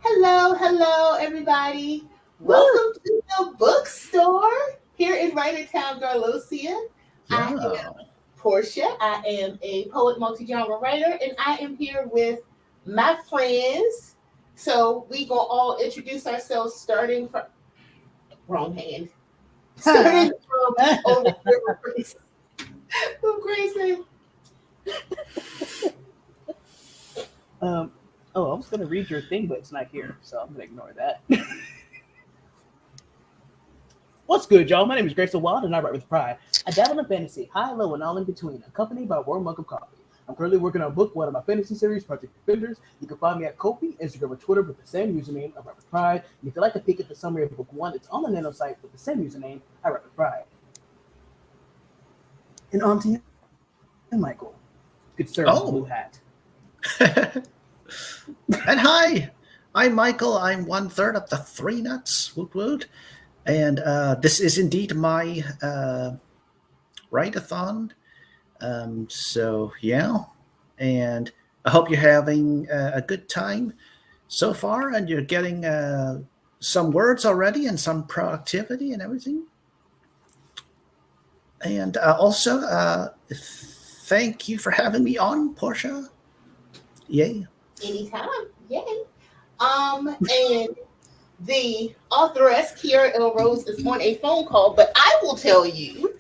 Hello, everybody. Woo! Welcome to the bookstore here in Writertown Garlosia. I Yeah. am Porscha. I am a poet, multi-genre writer, and I am here with my friends. So we gonna all introduce ourselves, starting from wrong hand, starting from over here from Grayson. Um, I was going to read your thing, but it's not here, so I'm going to ignore that. What's good, y'all? My name is Grayson Wild, and I write with pride. I dabble in fantasy, high, low, and all in between, accompanied by a warm mug of coffee. I'm currently working on a book, one of my fantasy series, Project Defenders. You can find me at Kofi, Instagram, or Twitter with the same username, I write with pride. And if you'd like to peek at the summary of book one, it's on the Nano site with the same username, I write with pride. And on to you, Michael. Good sir, Oh. blue hat. And hi, I'm Michael. I'm 1/3 of the Three Nuts. Woot woot. And this is indeed my write-a-thon. So, yeah. And I hope you're having a good time so far and you're getting some words already and some productivity and everything. And also, thank you for having me on, Porscha. Yay. Anytime, yay! And the authoress Kiara L. Rose is on a phone call, but I will tell you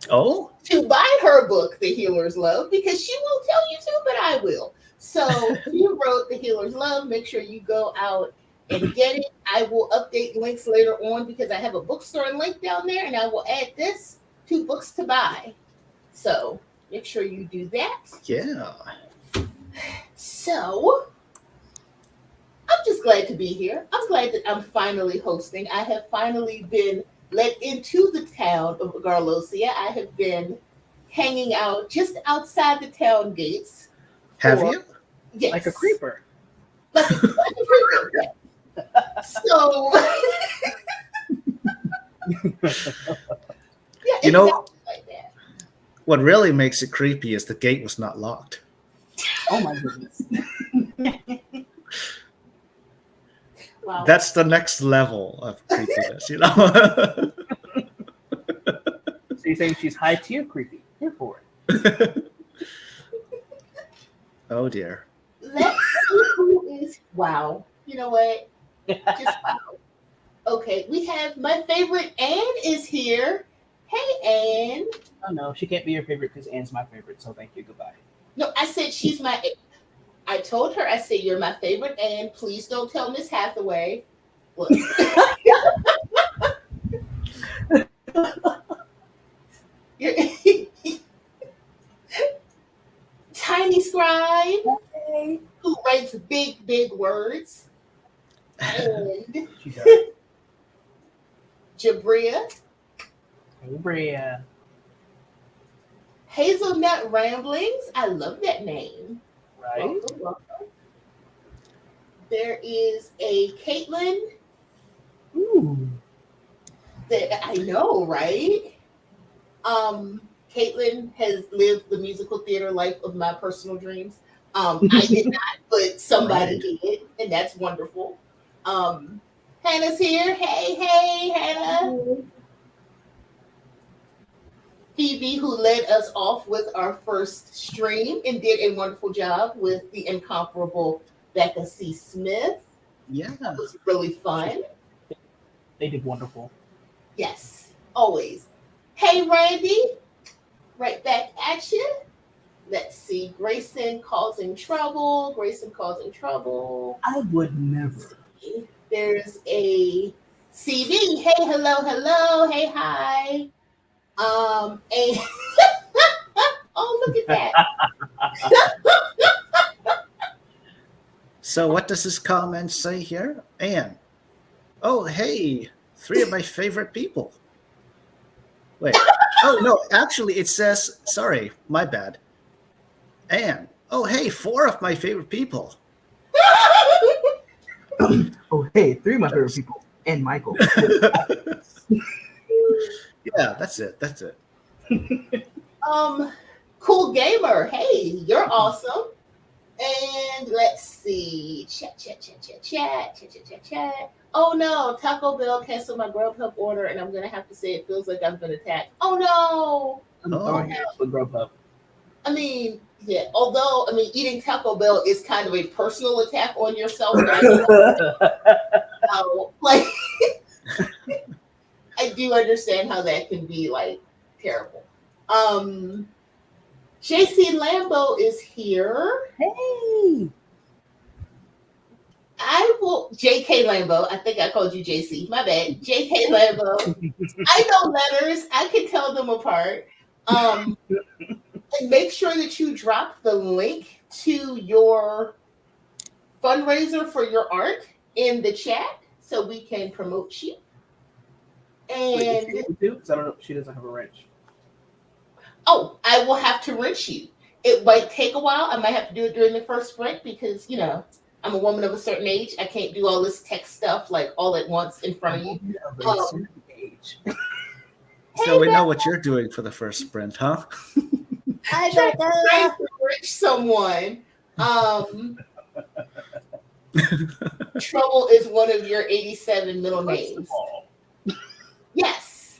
Oh, to buy her book, The Healer's Love, because she won't tell you to, but I will. So she wrote The Healer's Love. Make sure you go out and get it. I will update links later on because I have a bookstore link down there, and I will add this to books to buy. So make sure you do that. yeah. So I'm just glad to be here. I'm glad that I'm finally hosting. I have finally been let into the town of Garlosia. I have been hanging out just outside the town gates. Have for- you? Yes. Like a creeper. Like a creeper. Yeah. So, yeah, You know- exactly like that. What really makes it creepy is the gate was not locked. Oh my goodness. Wow. That's the next level of creepiness, you know? So you're saying she's high tier creepy. Here for it. Oh dear. Let's see who is. Wow. You know what? Just wow. Okay, we have my favorite Anne is here. Hey, Anne. Oh no, she can't be your favorite because Anne's my favorite, so thank you, goodbye. No, I said she's my. I told her, I said, you're my favorite Anne. Please don't tell Miss Hathaway. Look. You're- Tiny scribe who writes big, big words. And She does. Jabria. Hey, Bria. Hazelnut Ramblings. I love that name. Right? Welcome. There is a Caitlin Ooh. that I know, right? Caitlin has lived the musical theater life of my personal dreams. I did not, but somebody did, and that's wonderful. Hannah's here. Hey, Hannah. Phoebe, who led us off with our first stream and did a wonderful job with the incomparable Becca C. Smith. Yeah. That was really fun. They did wonderful. Yes, always. Hey, Randy. Right back at you. Let's see. Grayson causing trouble. I would never. There's a CV. Hey, hello. Hey, hi. And oh, look at that. So what does this comment say here? Anne. Oh, hey, 3 of my favorite people. Wait. Oh, no, actually it says, sorry, my bad. Anne. Oh, hey, 4 of my favorite people. Oh, hey, 3 of my favorite people. And Michael. Yeah, that's it. Cool gamer. Hey, you're awesome. And let's see. Chat. Oh no, Taco Bell canceled my Grubhub order, and I'm gonna have to say it feels like I've been attacked. Oh no. I'm here for Grubhub. I mean, yeah. Although, I mean, eating Taco Bell is kind of a personal attack on yourself. Like, I do understand how that can be like terrible. JC Lambo is here. Hey. I will JK Lambo. I think I called you JC. My bad. JK Lambo. I know letters. I can tell them apart. And make sure that you drop the link to your fundraiser for your art in the chat so we can promote you. And because I don't know, she doesn't have a wrench. Oh, I will have to wrench you. It might take a while. I might have to do it during the first sprint because, you know, I'm a woman of a certain age. I can't do all this tech stuff like all at once in front of you. So we know what you're doing for the first sprint, huh? I'm trying to wrench someone. Trouble is one of your 87 middle names. Yes.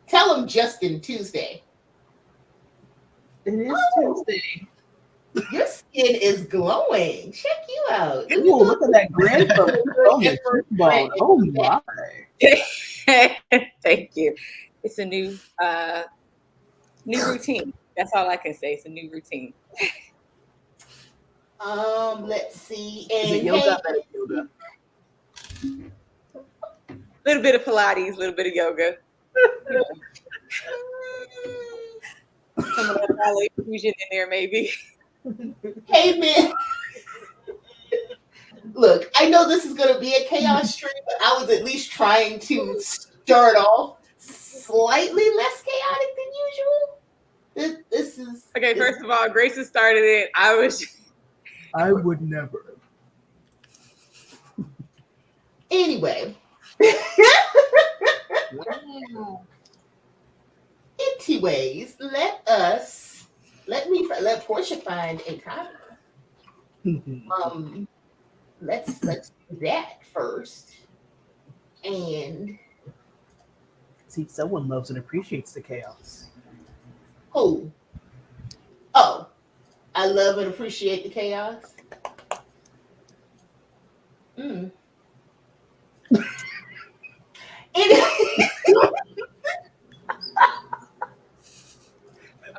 Tell him Justin Tuesday. It is Tuesday. Your skin is glowing. Check you out. Ooh, look at that grand cheekbone. Oh my. Thank you. It's a new routine. That's all I can say. It's a new routine. Let's see. And is it yoga? Yoga. A little bit of Pilates, a little bit of yoga. Some of that ballet fusion in there, maybe. Hey, man. Look, I know this is going to be a chaos stream, but I was at least trying to start off slightly less chaotic than usual. This is... Okay, first of all, Grace has started it. I would never. Anyway. Anyways, let Porscha find a timer. Let's do that first. And see, someone loves and appreciates the chaos. Who? Oh, I love and appreciate the chaos. I'm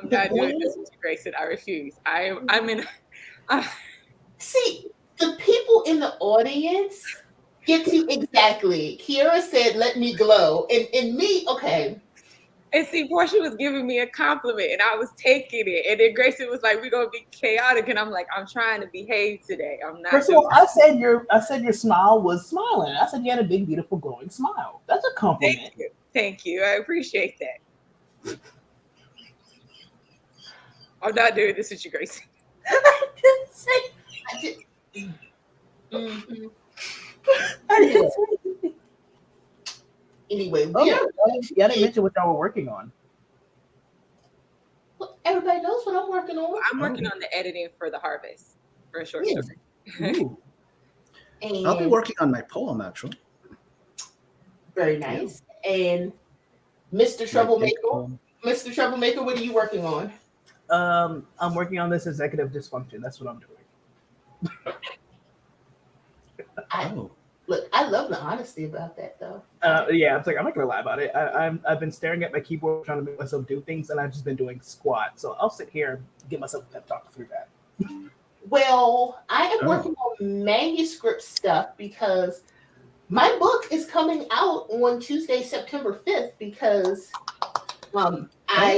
not doing this with you, Grace. I refuse. I'm in. See, the people in the audience get to exactly. Kiara said, "Let me glow," and me, okay. And see, Porscha was giving me a compliment, and I was taking it. And then Grace was like, "We're gonna be chaotic," and I'm like, "I'm trying to behave today. I'm not." First of all, I said your smile was smiling. I said you had a big, beautiful, glowing smile. That's a compliment. Thank you. I appreciate that. I'm not doing this with you, Grace. I didn't say. Anyway, y'all didn't mention what y'all were working on. Well, everybody knows what I'm working on. I'm working on the editing for The Harvest for a short story. I'll be working on my poem, actually. Very nice. And Mr. Troublemaker, what are you working on? I'm working on this executive dysfunction. That's what I'm doing. Look, I love the honesty about that, though. Yeah, I'm not gonna lie about it. I've been staring at my keyboard trying to make myself do things, and I've just been doing squats. So I'll sit here and give myself a pep talk through that. Well, I am working on manuscript stuff because my book is coming out on Tuesday, September 5th, because I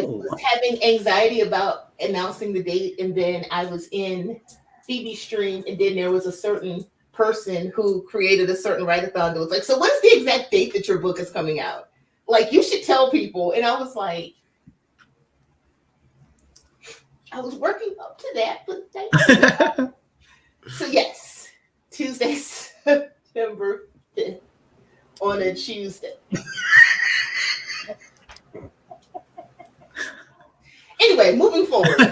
was having anxiety about announcing the date, and then I was in Phoebe's stream, and then there was a certain person who created a certain write-a-thon that was like, so what is the exact date that your book is coming out? Like, you should tell people. And I was like, I was working up to that, but thank you. So yes, Tuesday, September 5th on a Tuesday. Anyway, moving forward.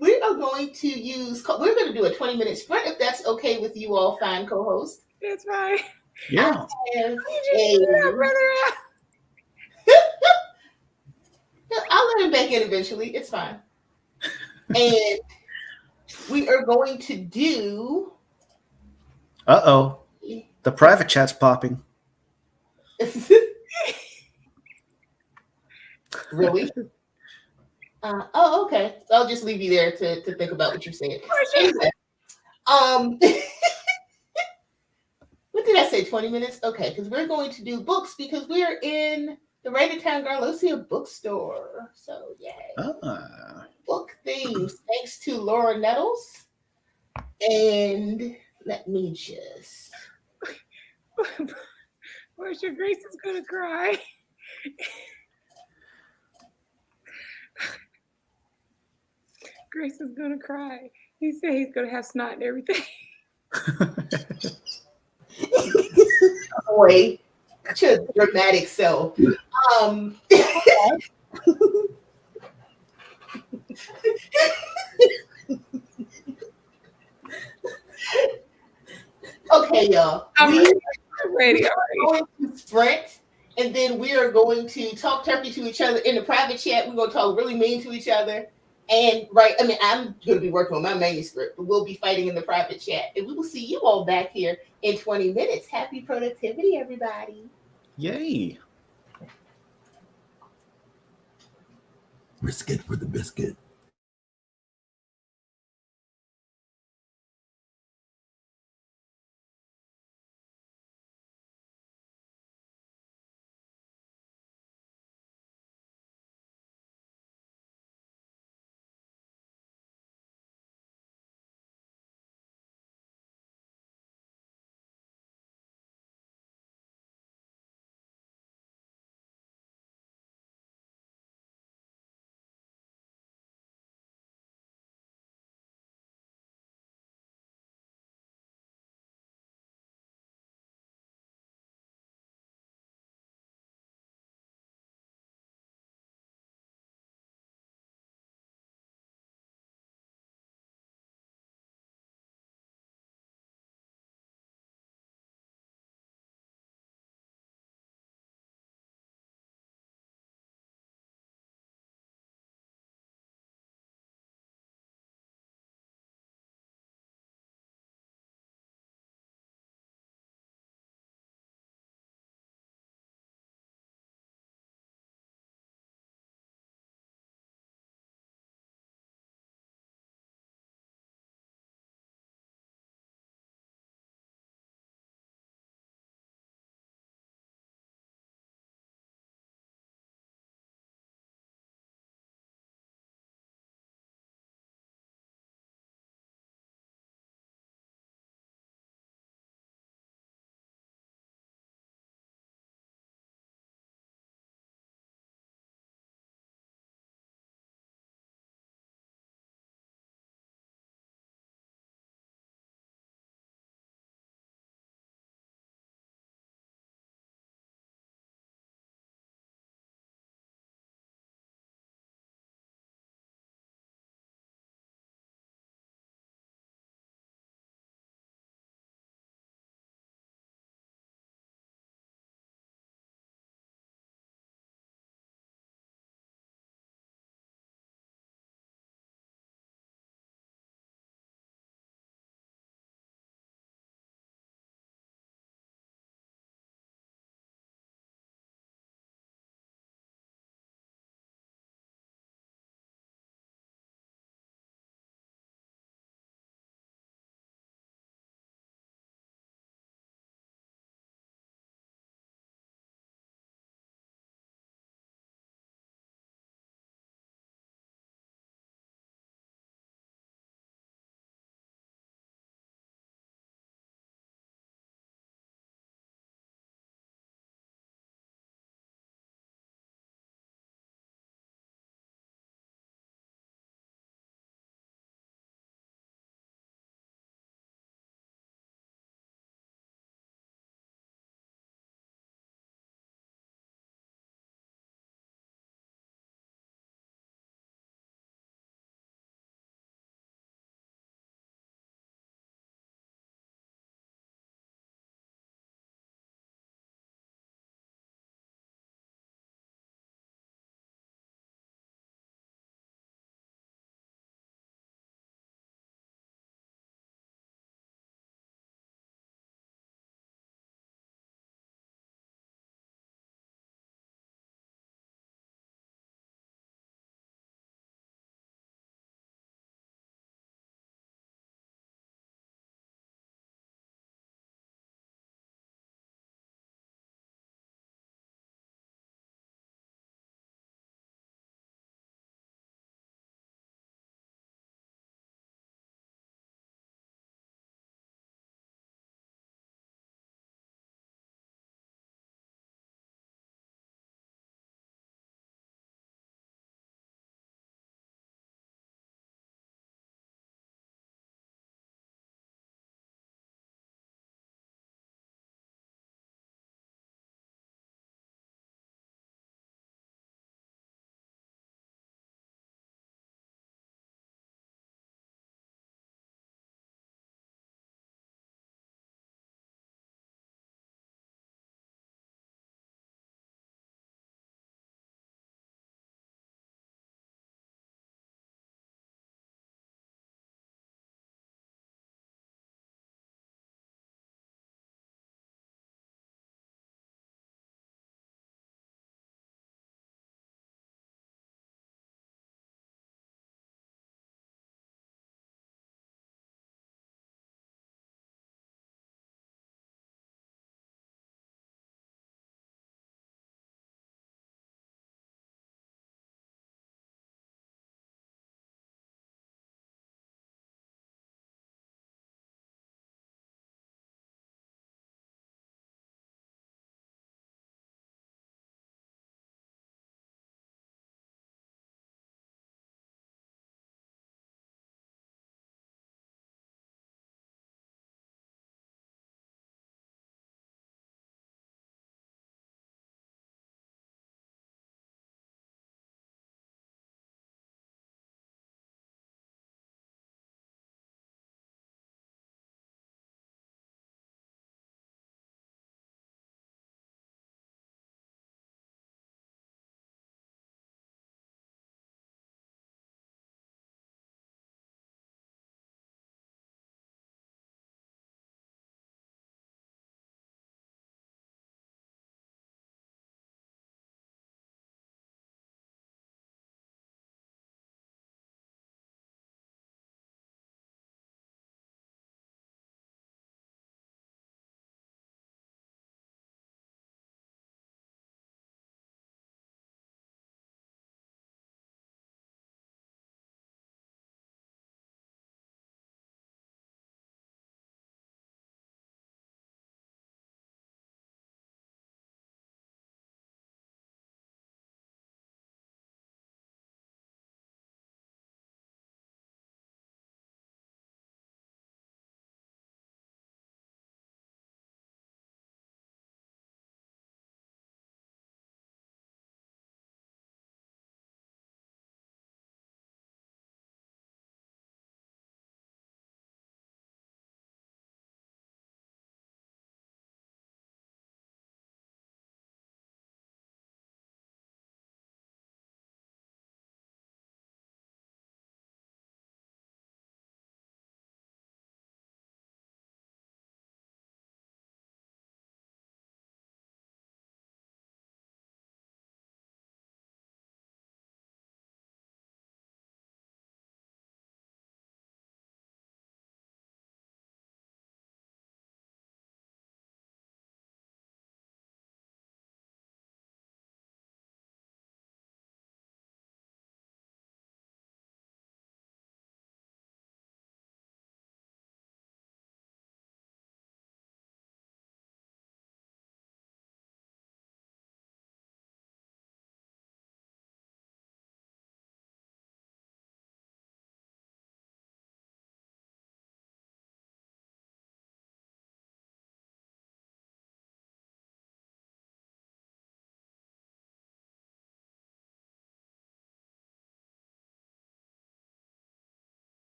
We are going to we're going to do a 20-minute sprint if that's okay with you all fine co-hosts. It's fine. Yeah. I have You just threw that brother out. I'll let him back in eventually. It's fine. And we are going to do. Uh-oh. The private chat's popping. Really? Okay. I'll just leave you there to think about what you said. Anyway, what did I say? 20 minutes? Okay, because we're going to do books because we're in the Writertown Garlosia Bookstore. So yay. Book themes. Thanks to Laura Nettles. And let me just. Portia, Grace is gonna cry. Grace is gonna cry. He said he's gonna have snot and everything. Boy, to dramatic self. Okay, y'all. I'm ready. We're going to sprint, and then we are going to talk turkey to each other in the private chat. We're going to talk really mean to each other. And I'm going to be working on my manuscript, but we'll be fighting in the private chat. And we will see you all back here in 20 minutes. Happy productivity, everybody. Yay. Risk it for the biscuit.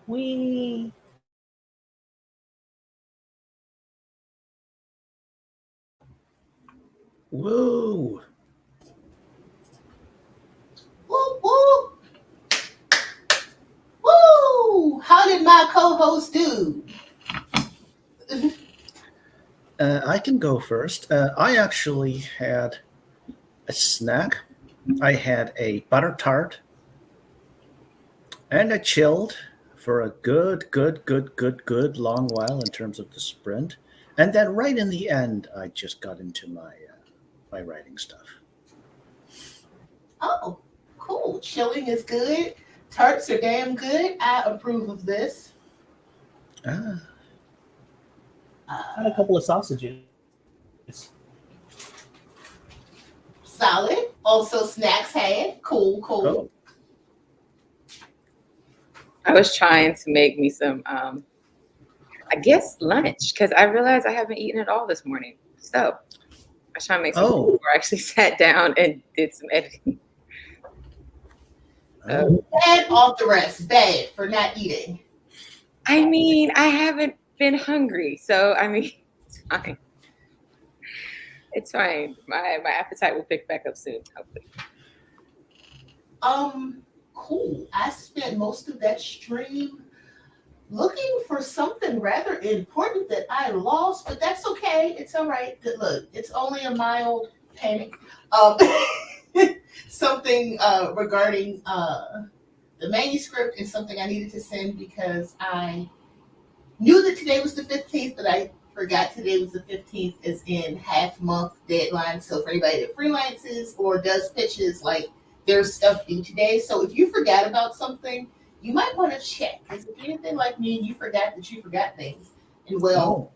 We Woo! Woo, woo, woo! How did my co-host do? I can go first. I actually had a snack. I had a butter tart and I chilled for a good long while in terms of the sprint. And then right in the end, I just got into my writing stuff. Oh, cool. Chilling is good. Tarts are damn good. I approve of this. Ah, had a couple of sausages. Solid. Also, snacks had. Cool, cool. oh, I was trying to make me some, I guess, lunch because I realized I haven't eaten at all this morning. So I was trying to make some food before I actually sat down and did some editing. oh. Bad off the rest. Bad for not eating. I mean, I haven't been hungry, so I mean, it's fine. It's fine. My appetite will pick back up soon, hopefully. Cool. I spent most of that stream looking for something rather important that I lost, but that's okay. It's all right. Look, it's only a mild panic. Um, something regarding the manuscript and something I needed to send because I knew that today was the 15th, but I forgot today was the 15th is in half month deadline. So for anybody that freelances or does pitches, like there's stuff due today. So if you forgot about something, you might want to check. Because if you're anything like me and you forgot that you forgot things, and well,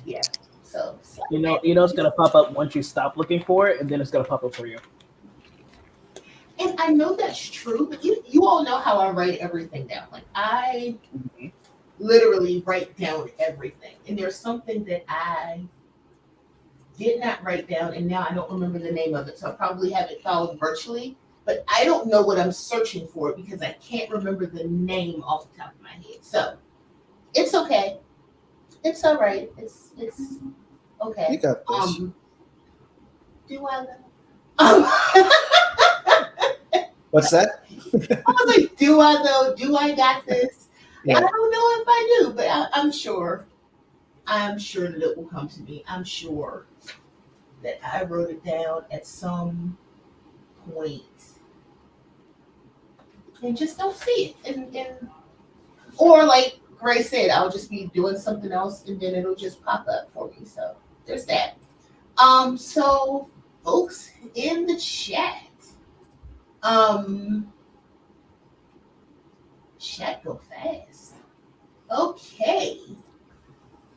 yeah. So You know it's gonna pop up once you stop looking for it, and then it's gonna pop up for you. and I know that's true, but you all know how I write everything down. Like I literally write down everything. And there's something that I did not write down, and now I don't remember the name of it. So I probably have it followed virtually, but I don't know what I'm searching for because I can't remember the name off the top of my head. So it's okay. It's all right. It's okay. You got this. Do I though? What's that? I was like, do I though? Do I got this? Yeah. And I don't know if I do, but I'm sure. I'm sure that it will come to me. I'm sure that I wrote it down at some point and just don't see it. And or like Grace said, I'll just be doing something else and then it'll just pop up for me. So there's that. So folks in the chat. Chat go fast. Okay.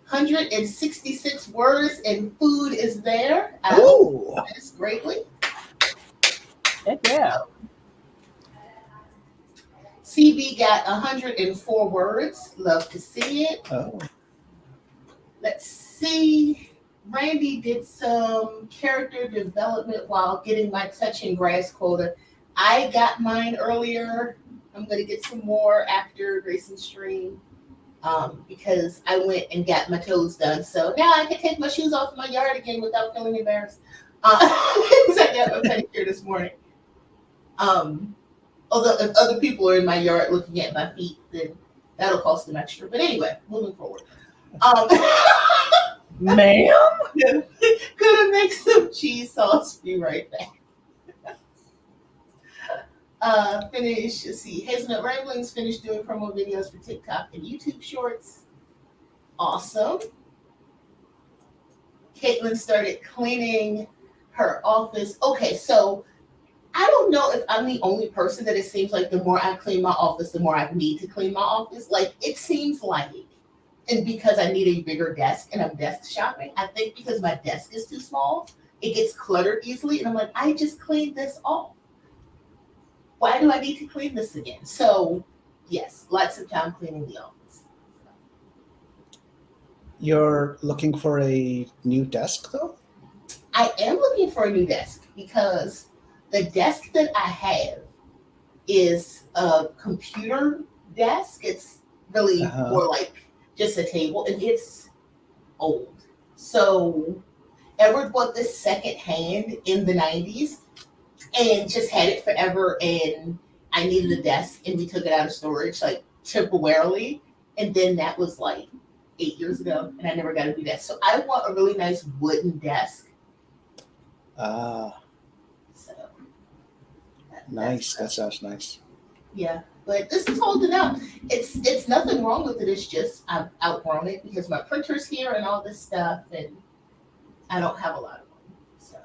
166 words and food is there. I Oh, hope this greatly. Heck yeah. CB got 104 words. Love to see it. oh. Let's see. Randy did some character development while getting my touching grass quota. I got mine earlier. I'm going to get some more after Grayson's stream because I went and got my toes done. So now I can take my shoes off in my yard again without feeling embarrassed. Because I got my pedicure this morning. Although if other people are in my yard looking at my feet, then that'll cost them extra. But anyway, moving forward. Ma'am? Gonna make some cheese sauce. Be right back. Finish. Let's see. Hazelnut Ramblings finished doing promo videos for TikTok and YouTube Shorts. Awesome. Caitlin started cleaning her office. Okay, so I don't know if I'm the only person that it seems like the more I clean my office, the more I need to clean my office. Like it seems like, and because I need a bigger desk and I'm desk shopping, I think because my desk is too small, it gets cluttered easily. And I'm like, I just cleaned this off. Why do I need to clean this again? So yes, lots of time cleaning the office. You're looking for a new desk, though? I am looking for a new desk because the desk that I have is a computer desk. It's really more like just a table. It gets old. So Edward bought this second hand in the 90s and just had it forever. And I needed a desk and we took it out of storage like temporarily. And then that was like 8 years ago and I never got to do that. So I want a really nice wooden desk. So nice. That sounds nice. Yeah, but this is holding up. It's nothing wrong with it. It's just I've outgrown it because my printer's here and all this stuff, and I don't have a lot of them. So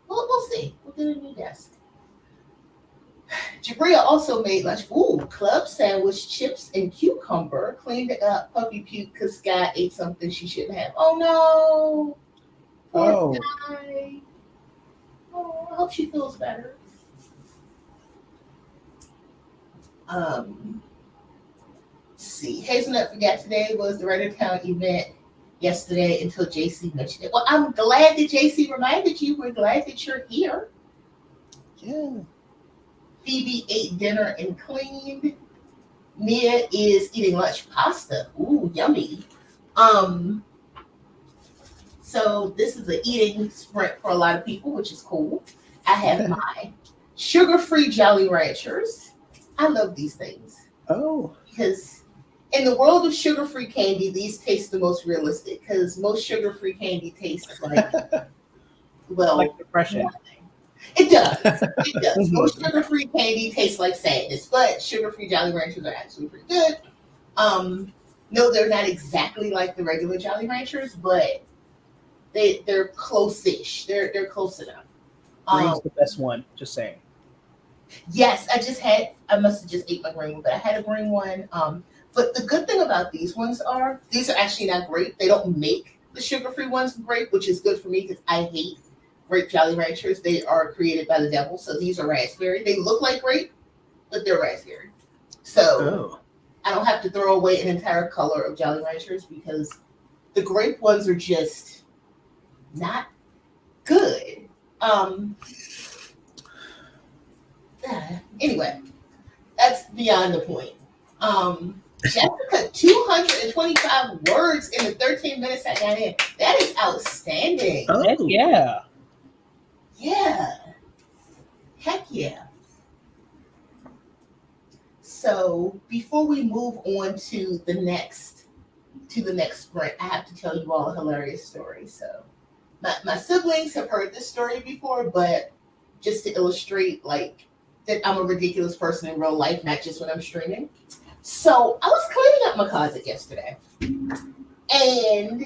we'll see. We'll get a new desk. Jabria also made lunch. Ooh, club sandwich, chips, and cucumber. Cleaned it up, puppy puke because Sky ate something she shouldn't have. Oh no! Poor guy. Oh, I hope she feels better. Let's see. Hazelnut Forget Today was the Writertown event yesterday until JC mentioned it. Well, I'm glad that JC reminded you. We're glad that you're here. Yeah. Phoebe ate dinner and cleaned. Mia is eating lunch pasta. Ooh, yummy. So this is an eating sprint for a lot of people, which is cool. I have my sugar-free Jolly Ranchers. I love these things. Oh. Because in the world of sugar-free candy, these taste the most realistic. Because most sugar-free candy tastes like, well, like depression. It does. It does. Most sugar-free candy tastes like sadness, but sugar-free Jolly Ranchers are actually pretty good. No, they're not exactly like the regular Jolly Ranchers, but they're close-ish. They're close enough. Green's the best one. Just saying. Yes, I must have just ate my green one, but I had a green one. But the good thing about these ones are, these are actually not grape. They don't make the sugar-free ones grape, which is good for me because I hate grape Jolly Ranchers. They are created by the devil, so these are raspberry. They look like grape, but they're raspberry. So I don't have to throw away an entire color of Jolly Ranchers because the grape ones are just not good. Anyway, that's beyond the point. Jessica, 225 words in the 13 minutes I got in. That is outstanding. Oh. Heck yeah. Yeah. Heck yeah. So before we move on to the next sprint, I have to tell you all a hilarious story. So my siblings have heard this story before, but just to illustrate like that I'm a ridiculous person in real life, not just when I'm streaming. So I was cleaning up my closet yesterday and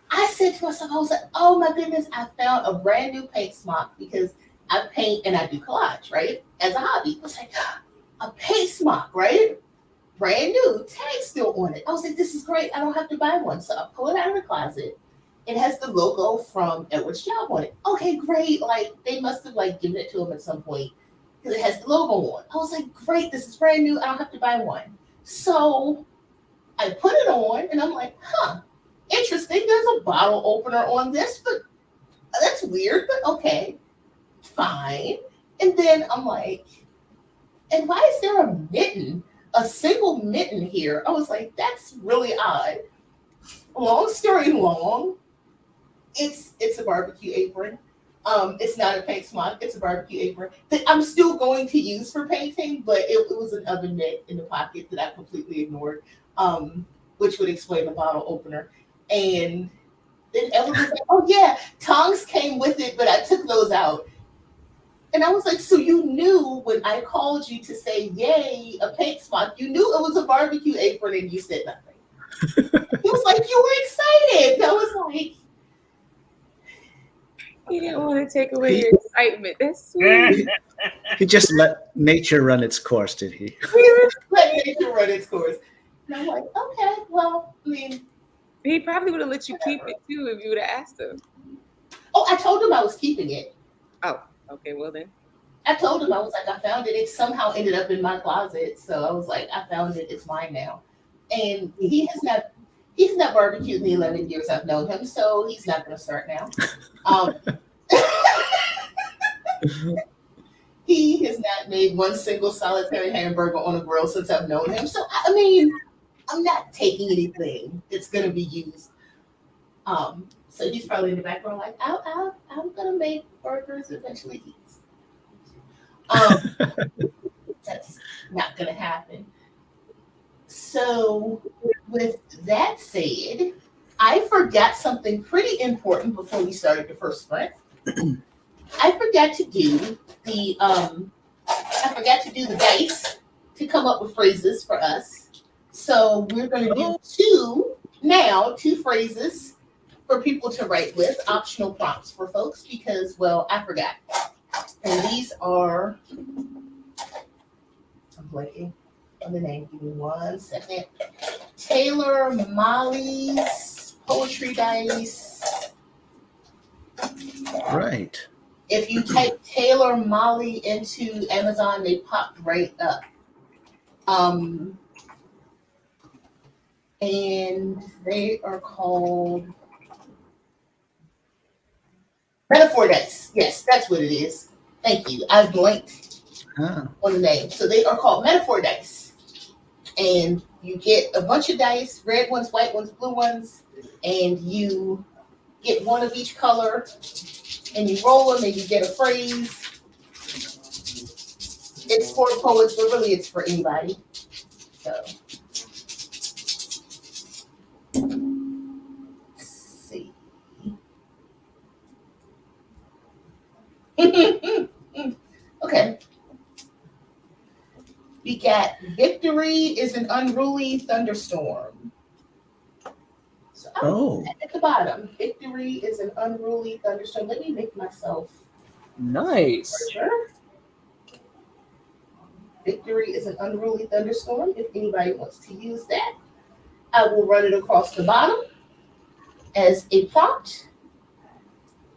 I said to myself, I was like, oh my goodness, I found a brand new paint smock because I paint and I do collage, right? As a hobby. I was like, a paint smock, right? Brand new, tag still on it. I was like, this is great. I don't have to buy one. So I pull it out of the closet. It has the logo from Edward's job on it. Okay, great. Like they must have like given it to him at some point because it has the logo on. I was like, great, this is brand new. I don't have to buy one. So I put it on and I'm like, interesting. There's a bottle opener on this, but that's weird, but okay, fine. And then I'm like, and why is there a mitten, a single mitten here? I was like, that's really odd. Long story long, it's a barbecue apron. It's not a paint smock, it's a barbecue apron that I'm still going to use for painting, but it was an oven mitt in the pocket that I completely ignored, which would explain the bottle opener. And then Evan was like, oh yeah, tongs came with it, but I took those out. And I was like, so you knew when I called you to say, yay, a paint smock, you knew it was a barbecue apron and you said nothing. He was like, you were excited. I was like, he didn't want to take away your excitement. That's sweet. He just let nature run its course, did he? Let nature run its course. And I'm like, okay, well, I mean. He probably would have let you keep it too if you would have asked him. Oh, I told him I was keeping it. Oh, okay, well then. I told him, I was like, I found it. It somehow ended up in my closet. So I was like, I found it. It's mine now. And he's not barbecued in the 11 years I've known him, so he's not going to start now. He has not made one single solitary hamburger on a grill since I've known him. So I mean, I'm not taking anything that's going to be used. So he's probably in the background like, I'm going to make burgers eventually. That's not going to happen. So with that said, I forgot something pretty important before we started the first sprint. I forgot to do the dice to come up with phrases for us. So we're going to do two phrases for people to write with, optional prompts for folks because, well, I forgot. And these are, I'm blanking on the name. Give me 1 second. Taylor Molly's Poetry Dice. Right. If you type Taylor Molly into Amazon, they pop right up. And they are called Metaphor Dice. Yes, that's what it is. Thank you. I blanked on the name. So they are called Metaphor Dice. And you get a bunch of dice, red ones, white ones, blue ones, and you get one of each color, and you roll them, and you get a phrase. It's for poets, but really it's for anybody. So, let's see. Okay. We got victory is an unruly thunderstorm. So at the bottom, victory is an unruly thunderstorm. Let me make myself nice. larger. Victory is an unruly thunderstorm. If anybody wants to use that, I will run it across the bottom as a prompt.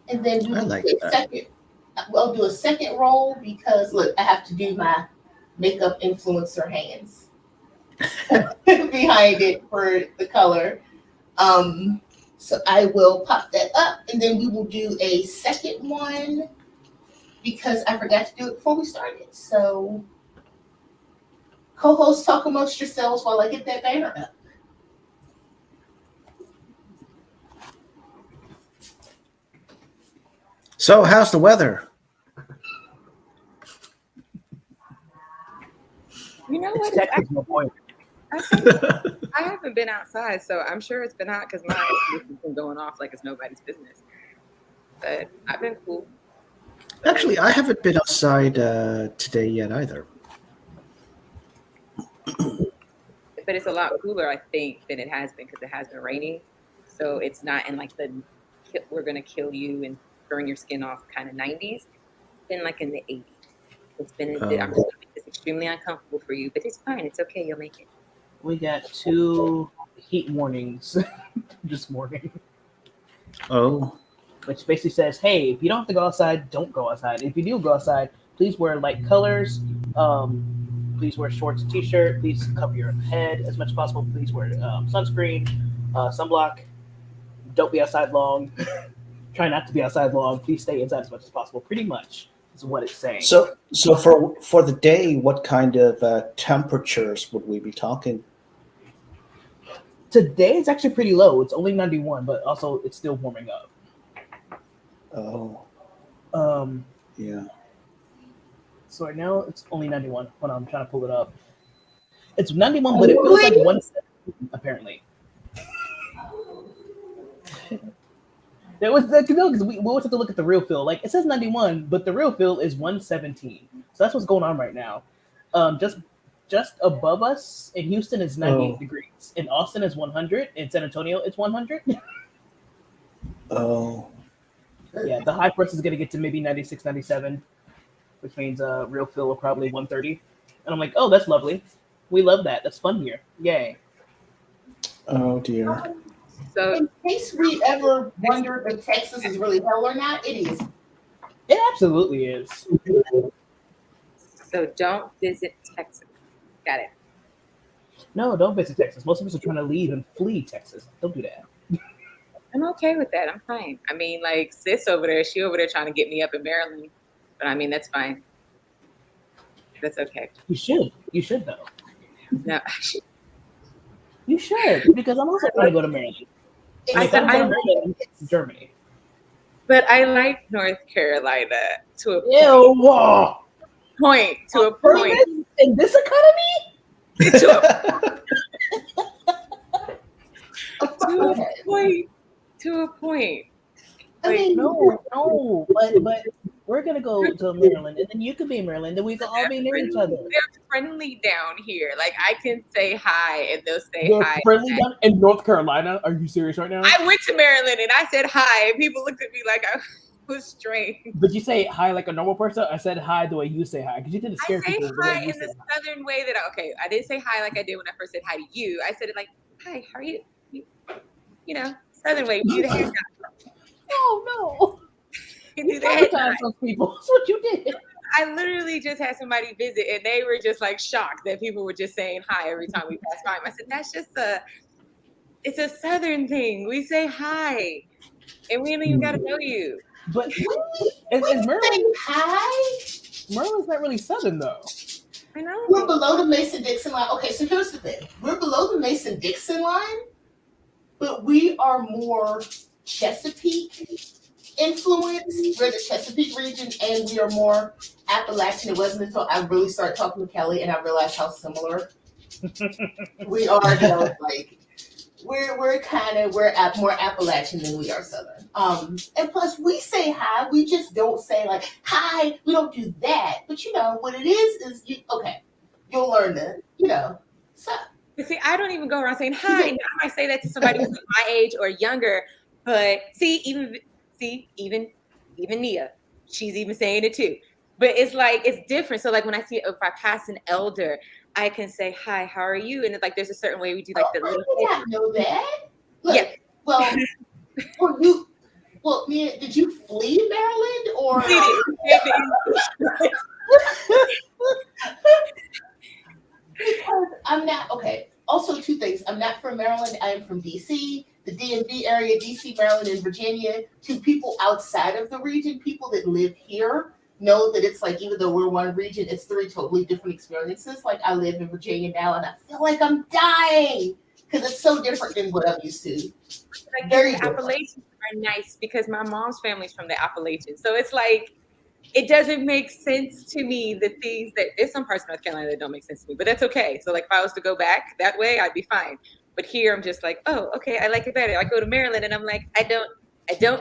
And then we will do a second. I'll do a second roll because look, I have to do my makeup influencer hands behind it for the color. So I will pop that up and then we will do a second one because I forgot to do it before we started. So co-hosts, talk amongst yourselves while I get that banner up. So how's the weather? You know what? I haven't been outside, so I'm sure it's been hot because my air has been going off like it's nobody's business. But I've been cool. Actually, I haven't been outside today yet either. But it's a lot cooler, I think, than it has been because it has been raining. So it's not in like the we're going to kill you and burn your skin off kind of 90s. It's been like in the 80s. It's been, I'm just going to make this extremely uncomfortable for you, but it's fine. It's okay. You'll make it. We got 2 heat warnings this morning. Oh. Which basically says, hey, if you don't have to go outside, don't go outside. If you do go outside, please wear light colors. Please wear shorts and t-shirt. Please cover your head as much as possible. Please wear sunscreen, sunblock. Don't be outside long. Try not to be outside long. Please stay inside as much as possible. Pretty much is what it's saying. So for the day, what kind of temperatures would we be talking? Today it's actually pretty low. It's only 91, but also it's still warming up. Oh. Yeah. So right now it's only 91. Hold on, I'm trying to pull it up. It's 91, but it feels like 117 apparently. There was because we always have to look at the real feel. Like it says 91, but the real feel is 117. So that's what's going on right now. Just above us in Houston is 98 degrees. In Austin is 100. In San Antonio it's 100. Oh. Yeah, the high for us is going to get to maybe 96, 97, which means real feel will probably 130. And I'm like, oh, that's lovely. We love that. That's fun here. Yay. Oh, dear. So, in case we ever wonder if Texas is really hell or not, it is. It absolutely is. So don't visit Texas. Got it. No, don't visit Texas. Most of us are trying to leave and flee Texas. Don't do that. I'm okay with that. I'm fine. I mean, like sis over there, she over there trying to get me up in Maryland. But I mean, that's fine. That's okay. You should. You should though. No, You should because I'm also trying to go to Maryland. I Maryland, Germany. but I like North Carolina to a Ew, whoa. point. To a point. In this economy? To a point. To a point. I mean, No, but we're gonna go to Maryland, and then you can be in Maryland, and we can all be near each other. They're friendly down here. Like I can say hi, and they'll say They're hi. friendly down in North Carolina. Are you serious right now? I went to Maryland and I said hi, and people looked at me like I was strange. But you say hi like a normal person. I said hi the way you say hi because you didn't scare I say people. hi in the southern way that I didn't say hi like I did when I first said hi to you. I said it like, hi, how are you? You know, southern way. You do the hand job. Oh no! You do the hand job. Those people. That's what you did. I literally just had somebody visit, and they were just like shocked that people were just saying hi every time we passed by. I said, that's just it's a southern thing. We say hi, and we don't even got to know you. But is Maryland? Hi. Maryland's not really southern though. I know. We're below the Mason-Dixon line. Okay, so here's the thing. We're below the Mason-Dixon line, but we are more Chesapeake influenced. We're the Chesapeake region, and we are more Appalachian. It wasn't until I really started talking to Kelly and I realized how similar we are. You know, like we're more Appalachian than we are Southern. And plus we say hi. We just don't say like hi. We don't do that. But you know what it is you'll learn that. You know. So. See, I don't even go around saying hi. Now, I might say that to somebody who's my age or younger. But even Nia, she's even saying it too. But it's like it's different. So like when if I pass an elder, I can say hi, how are you? And it's like there's a certain way we do like the little. I did not know that. Look, yeah. Well, Nia, did you flee Maryland or? Because I'm not okay. Also, two things. I'm not from Maryland. I am from DC. The DMV area, DC, Maryland, and Virginia, to people outside of the region, people that live here know that it's like, even though we're one region, it's three totally different experiences. Like I live in Virginia now and I feel like I'm dying because it's so different than what I'm used to. Like the Appalachians are nice because my mom's family's from the Appalachians. So it's like, it doesn't make sense to me, the things that, there's some parts of North Carolina that don't make sense to me, but that's okay. So like if I was to go back that way, I'd be fine. But here I'm just like, oh, okay, I like it better. I go to Maryland and I'm like, I don't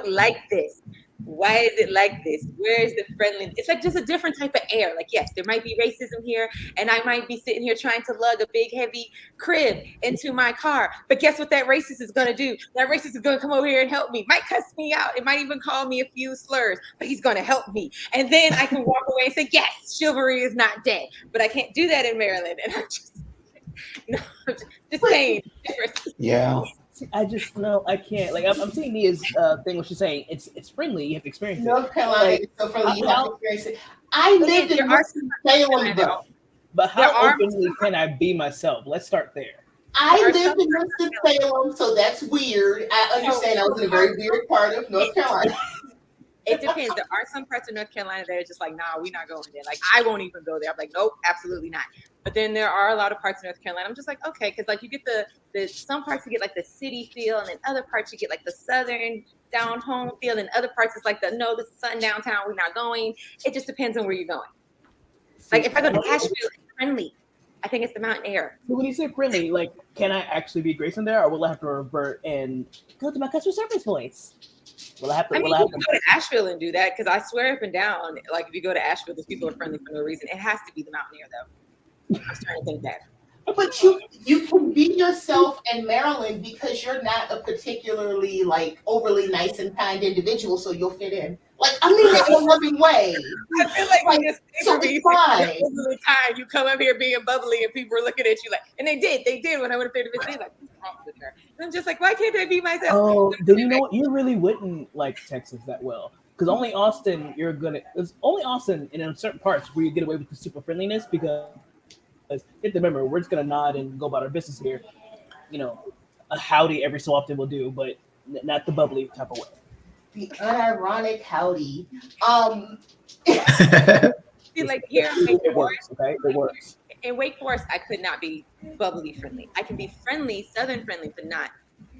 like this. Why is it like this? Where is the friendliness? It's like just a different type of air. Like, yes, there might be racism here, and I might be sitting here trying to lug a big, heavy crib into my car. But guess what that racist is going to do? That racist is going to come over here and help me. Might cuss me out. It might even call me a few slurs, but he's going to help me. And then I can walk away and say, yes, chivalry is not dead. But I can't do that in Maryland. And I'm just saying. Yeah. I just no, I can't. Like I'm seeing Nia's thing. What she's saying, it's friendly. You have to experience it. North Carolina is so friendly. You have to experience it. I lived in Salem, though. But how openly can I be myself? Let's start there. I lived in Winston-Salem, so that's weird. I understand I was in a very weird part of North Carolina. It depends. There are some parts of North Carolina that are just like, nah, we're not going there. Like, I won't even go there. I'm like, nope, absolutely not. But then there are a lot of parts of North Carolina. I'm just like, okay, because like you get the some parts you get like the city feel, and then other parts you get like the southern down home feel, and other parts it's like the sun downtown, we're not going. It just depends on where you're going. Like if I go to Asheville, it's friendly. I think it's the mountain air. So when you say friendly, like, can I actually be Grayson there, or will I have to revert and go to my customer service place? Will I have to? You can go to Asheville and do that, because I swear up and down, like if you go to Asheville, those people are friendly for no reason. It has to be the mountain air, though. I was trying to think that. But you can be yourself in Maryland because you're not a particularly like overly nice and kind individual, so you'll fit in. Like I mean that in a loving way. I feel like so it's fine. The time you come up here being bubbly and people are looking at you like, and they did when I went up there to visit. Like, what's wrong with her? And I'm just like, why can't I be myself? Oh, then you know what? You really wouldn't like Texas that well, because only Austin it's only Austin and in certain parts where you get away with the super friendliness, because you have to remember, we're just gonna nod and go about our business here. You know, a howdy every so often will do, but not the bubbly type of way. The unironic howdy. See, See, like here in Wake It Forest, works, okay? It works. in Wake Forest, I could not be bubbly friendly. I can be friendly, Southern friendly, but not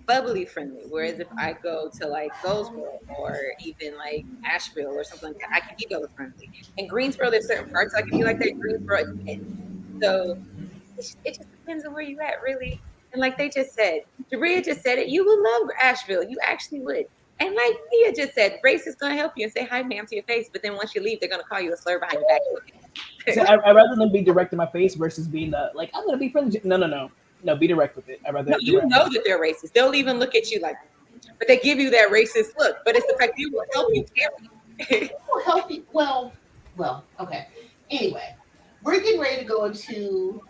bubbly friendly. Whereas if I go to like Goldsboro or even like Asheville or something like that, I can be bubbly friendly. In Greensboro, there's certain parts I can be like that. Greensboro, it depends. So it just depends on where you at, really. And like they just said, Daria just said it. You would love Asheville. You actually would. And like Nia just said, race is going to help you and say hi, ma'am, to your face. But then once you leave, they're going to call you a slur behind your back. So I'd rather them be direct in my face versus being like, I'm going to be friendly. No, be direct with it. I'd rather. No, you know that they're racist. They'll even look at you like, but they give you that racist look. But it's the fact they will help you carry. It will help you. Well, okay. Anyway, we're getting ready to go into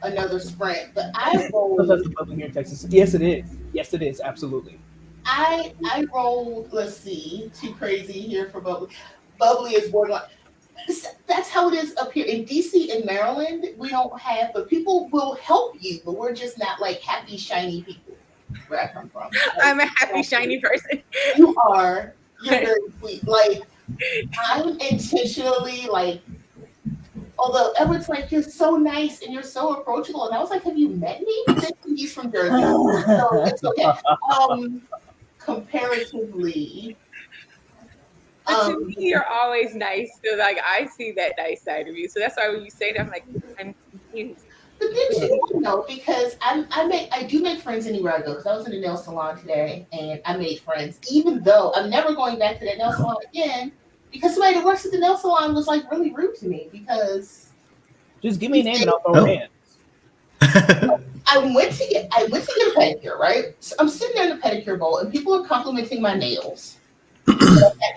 another sprint, but I rolled. Here in Texas. Yes, it is. Yes, it is. Absolutely. I rolled. Let's see. Too crazy here for bubbly. Bubbly is borderline. That's how it is up here in DC and Maryland. We don't have, but people will help you, but we're just not like happy, shiny people where I come from. Like, I'm a happy, shiny person. You are. You're very sweet. Like, I'm intentionally like, although Edward's like, you're so nice and you're so approachable. And I was like, have you met me? He's from Jersey. So it's okay. Comparatively. But to me, you're always nice. So like I see that nice side of you. So that's why when you say that, I'm like, I'm confused. But then you know, because I do make friends anywhere I go. Because I was in the nail salon today and I made friends, even though I'm never going back to that nail salon again. Because somebody that works at the nail salon was like really rude to me. Because just give me a name and I'll throw hands. I went to get a pedicure, right? So I'm sitting there in the pedicure bowl and people are complimenting my nails.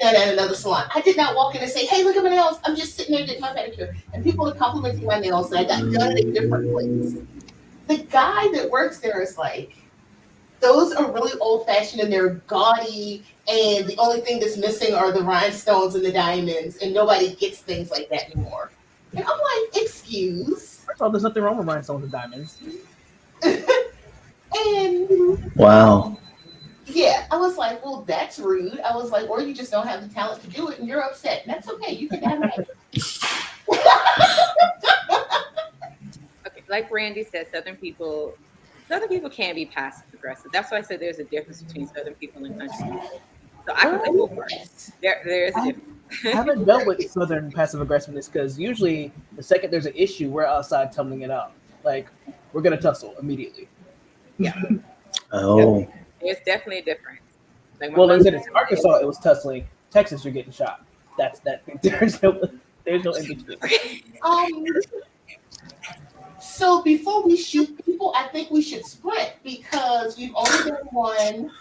At another salon. I did not walk in and say, hey, look at my nails. I'm just sitting there getting my pedicure. And people are complimenting my nails that I got done at a different place. The guy that works there is like, those are really old fashioned and they're gaudy. And the only thing that's missing are the rhinestones and the diamonds. And nobody gets things like that anymore. And I'm like, excuse. First of all, there's nothing wrong with rhinestones and diamonds. And wow. yeah, I was like, well, that's rude. I was like, or you just don't have the talent to do it and you're upset. And that's okay. You can have it. Okay, like Randy said, Southern people can be passive aggressive. That's why I said there's a difference between Southern people and country people. So I can play both parts. There is a difference. I haven't dealt with Southern passive aggressiveness because usually the second there's an issue, we're outside tumbling it out. Like we're gonna tussle immediately. Yeah. Oh. There's definitely a difference. Like well, in Arkansas, it was tussling. Texas, you're getting shot. That's that. There's no in between. So before we shoot people, I think we should sprint because we've only done one.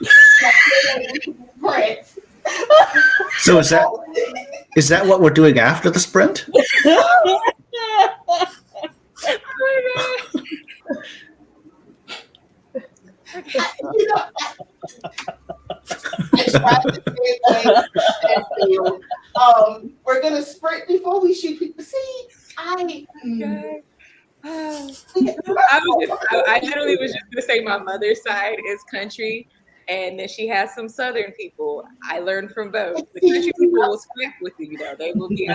Sprint. So is that what we're doing after the sprint? Oh my God. We're gonna sprint before we shoot people. See, I literally was just gonna say my mother's side is country, and then she has some Southern people. I learned from both. The country people will scrap with you, they will be.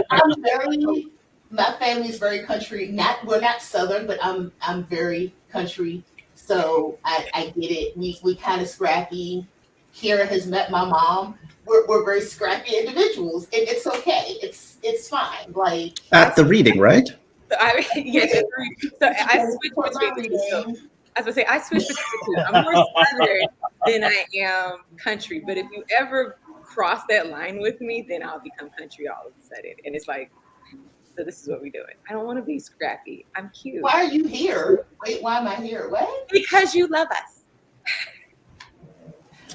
My family is very country. We're not Southern, but I'm very country. So I get it. We kind of scrappy. Kira has met my mom. We're very scrappy individuals, and it's okay. It's fine. Like at the reading, right? So I switched between the two. So I was gonna say I switched between the two. I'm more Southern than I am country. But if you ever cross that line with me, then I'll become country all of a sudden. And it's like, so this is what we're doing. I don't want to be scrappy. I'm cute. Why are you here? Wait, why am I here? What? Because you love us.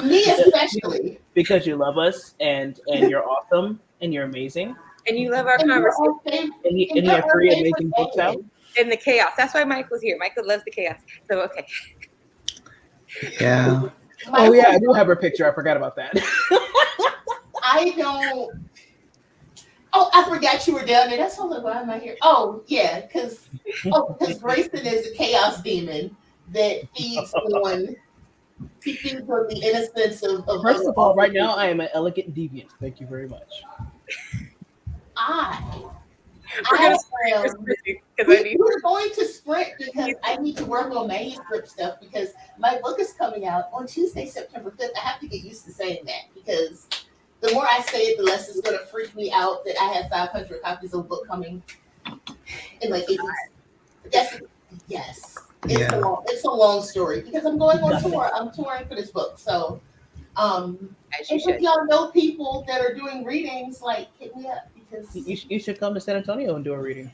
Me especially. Because you love us and you're awesome and you're amazing. And you love our conversation. And you have 3 amazing books out. And the chaos. That's why Michael's here. Michael loves the chaos. So okay. Yeah. Oh yeah, I do have her picture. I forgot about that. I don't. Oh, I forgot you were down there. That's all. Why am I here? Oh, yeah, because Grayson is a chaos demon that feeds on the innocence of. First of all, right now I am an elegant deviant. Thank you very much. We're gonna because I need. we're going to sprint because I need to work on manuscript stuff because my book is coming out on Tuesday, September 5th. I have to get used to saying that because the more I say it, the less it's going to freak me out that I have 500 copies of a book coming in like 8 weeks. That's yes. Yeah. It's a long story because I'm going on tour. I'm touring for this book. So As you and should. if y'all know people that are doing readings, like hit me up because You should come to San Antonio and do a reading.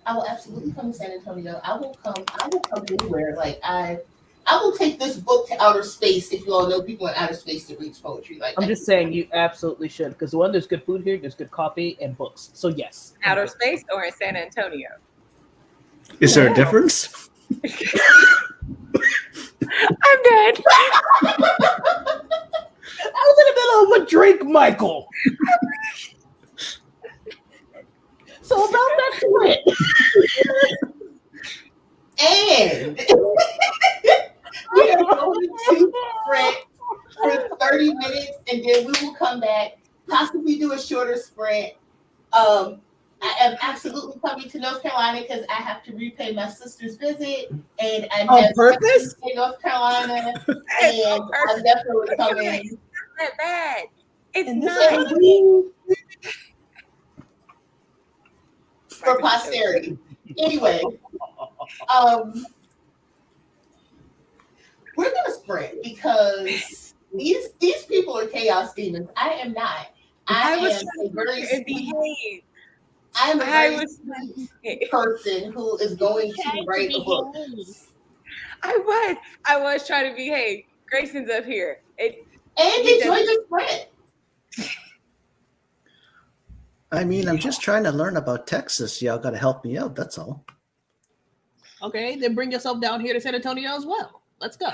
I will absolutely come to San Antonio. I will come anywhere. Like I will take this book to outer space if you all know people in outer space that reads poetry. Like I'm just saying you absolutely should because one, there's good food here, there's good coffee and books. So yes. Outer space or in San Antonio? Is there a difference? I'm dead. I was in the middle of a drink, Michael. So about that split. and we are going to sprint for 30 minutes and then we will come back, possibly do a shorter sprint. I am absolutely coming to North Carolina because I have to repay my sister's visit, and I'm On purpose? in North Carolina, and I'm definitely coming. It's not that bad. It's And this not. For posterity. Anyway, we're gonna sprint because these people are chaos demons. I am not. I am a very sweet. I am a very sweet person who is going to write a book. I was trying to behave. Grayson's up here. And enjoy the sprint. I mean, I'm just trying to learn about Texas. Y'all got to help me out. That's all. Okay, then bring yourself down here to San Antonio as well. Let's go.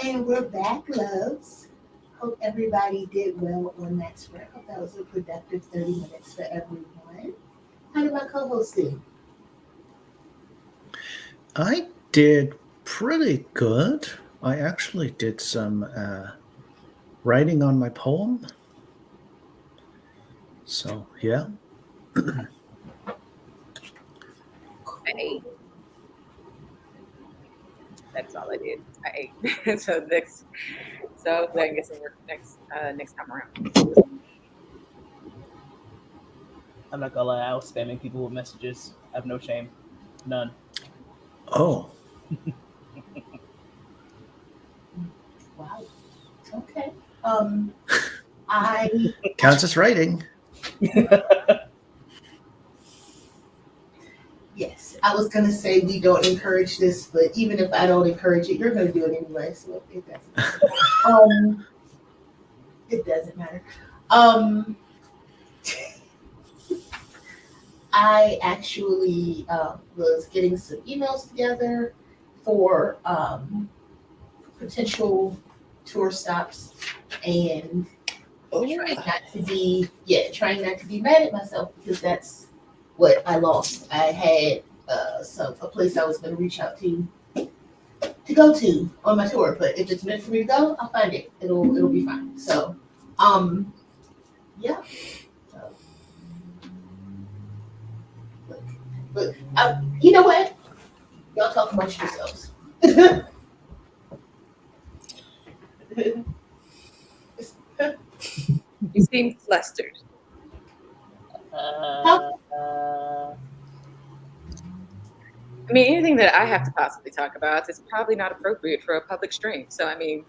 And we're back, loves. Hope everybody did well on that spread. Hope that was a productive 30 minutes for everyone. How did my co-host do? I did pretty good. I actually did some writing on my poem. So, yeah. I ate. That's all I did. I ate. So I can get some work next time around. I'm not gonna lie, I was spamming people with messages. I have no shame. None. Oh, Wow. Okay. I counts as writing. yes, I was gonna say we don't encourage this, but even if I don't encourage it, you're gonna do it anyway, so it doesn't matter. It doesn't matter. I actually was getting some emails together for potential tour stops and trying not to be mad at myself because that's what I lost. I had a place I was going to reach out to go to on my tour, but if it's meant for me to go, I'll find it. It'll be fine. So, yeah. So, but you know what? Y'all talk amongst yourselves. You seem flustered. I mean, anything that I have to possibly talk about is probably not appropriate for a public stream. So, I mean,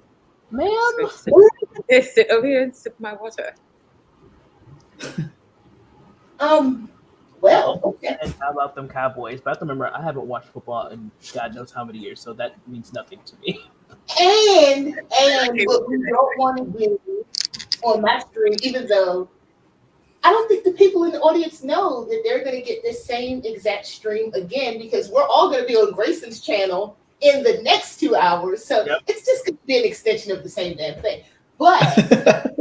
ma'am, sit over here and sip my water. Well, okay. And how about them Cowboys? But I have to remember, I haven't watched football in God knows how many years, so that means nothing to me. And what we don't want to do on my stream, even though I don't think the people in the audience know that they're going to get this same exact stream again because we're all going to be on Grayson's channel in the next 2 hours. So It's just going to be an extension of the same damn thing. But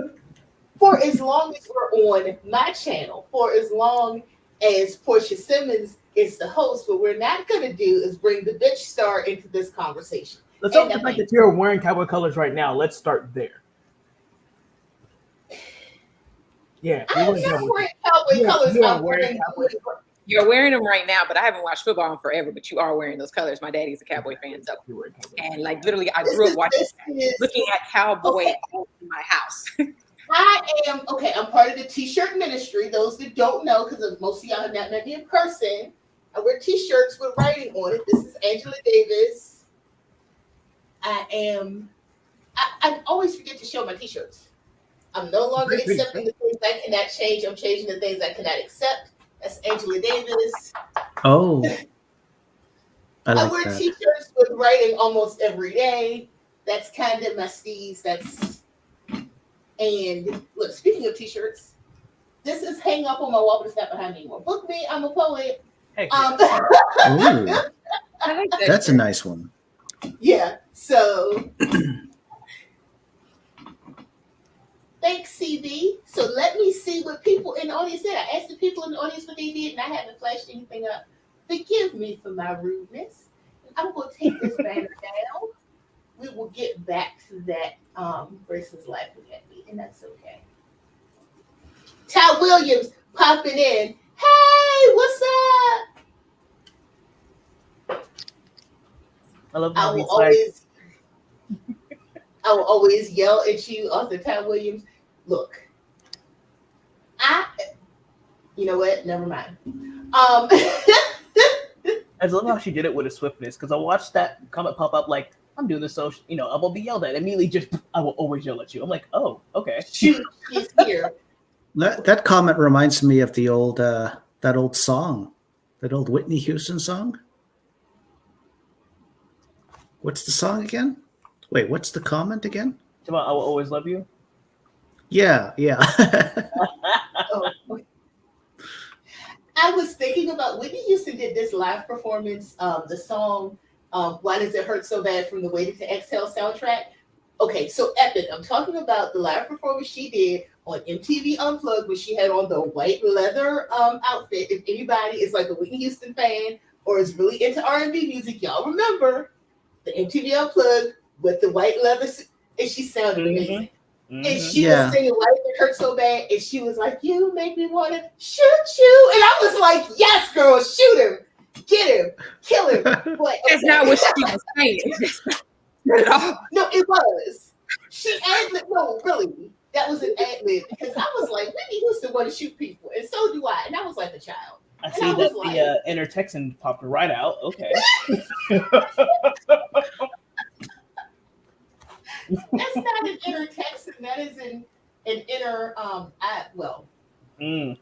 for as long as we're on my channel, for as long as Porscha Simmons is the host, what we're not going to do is bring the bitch star into this conversation. Let's talk about the fact that you're wearing cowboy colors right now. Let's start there. Yeah, I'm not wearing cowboy colors. You're wearing them right now, but I haven't watched football in forever. But you are wearing those colors. My daddy's a Cowboy fan, so and like literally, I grew up watching, looking at Cowboy in my house. I'm part of the T-shirt ministry. Those that don't know, because most of y'all have not met me in person, I wear T-shirts with writing on it. This is Angela Davis. I always forget to show my T-shirts. I'm no longer accepting the things I cannot change. I'm changing the things I cannot accept. That's Angela Davis. Oh. I wear T-shirts with writing almost every day. That's kind of my steez. And look, speaking of T-shirts, this is hang up on my wall, but it's not behind me anymore. Book me, I'm a poet. Ooh. That's a nice one. Yeah. So thanks, CB. So let me see what people in the audience did. I asked the people in the audience what they did, and I haven't flashed anything up. Forgive me for my rudeness. I'm going to take this banner down. We will get back to that. Grayson's laughing at me, and that's okay. Ty Williams popping in. Hey, what's up? I will always yell at you, Author Ty Williams. Look, you know what? Never mind. I love how she did it with a swiftness because I watched that comment pop up like, I'm doing this, so I will be yelled at. Immediately, I will always yell at you. I'm like, oh, okay. Shoot, she's here. That comment reminds me of the old that old song, that old Whitney Houston song. What's the song again? Wait, what's the comment again? I will always love you. Yeah. I was thinking about Whitney Houston did this live performance, the song "Why Does It Hurt So Bad" from the Waiting to Exhale soundtrack. Okay, so epic. I'm talking about the live performance she did on MTV Unplugged, where she had on the white leather outfit. If anybody is like a Whitney Houston fan or is really into R&B music, y'all remember the MTV Unplugged with the white leather, and she sounded amazing. And she was singing "Life It Hurt So Bad," and she was like, "You make me want to shoot you," and I was like, "Yes, girl, shoot him, get him, kill him." But That's not what she was saying. Not at all. No, it was. She ad-lib. No, really, that was an ad-lib because I was like, Whitney Houston want to shoot people, and so do I. And I was like a child. I see that the inner Texan popped right out. Okay. That's not an inner Texan. That is an inner. It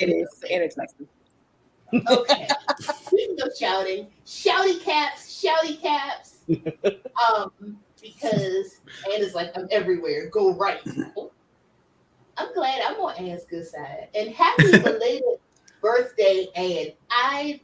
is inner Texan. Okay. Speaking of shouting, shouty caps. Because Anna's like, I'm everywhere. Go right. I'm glad I'm on Anne's good side. And happy belated birthday, Anne. I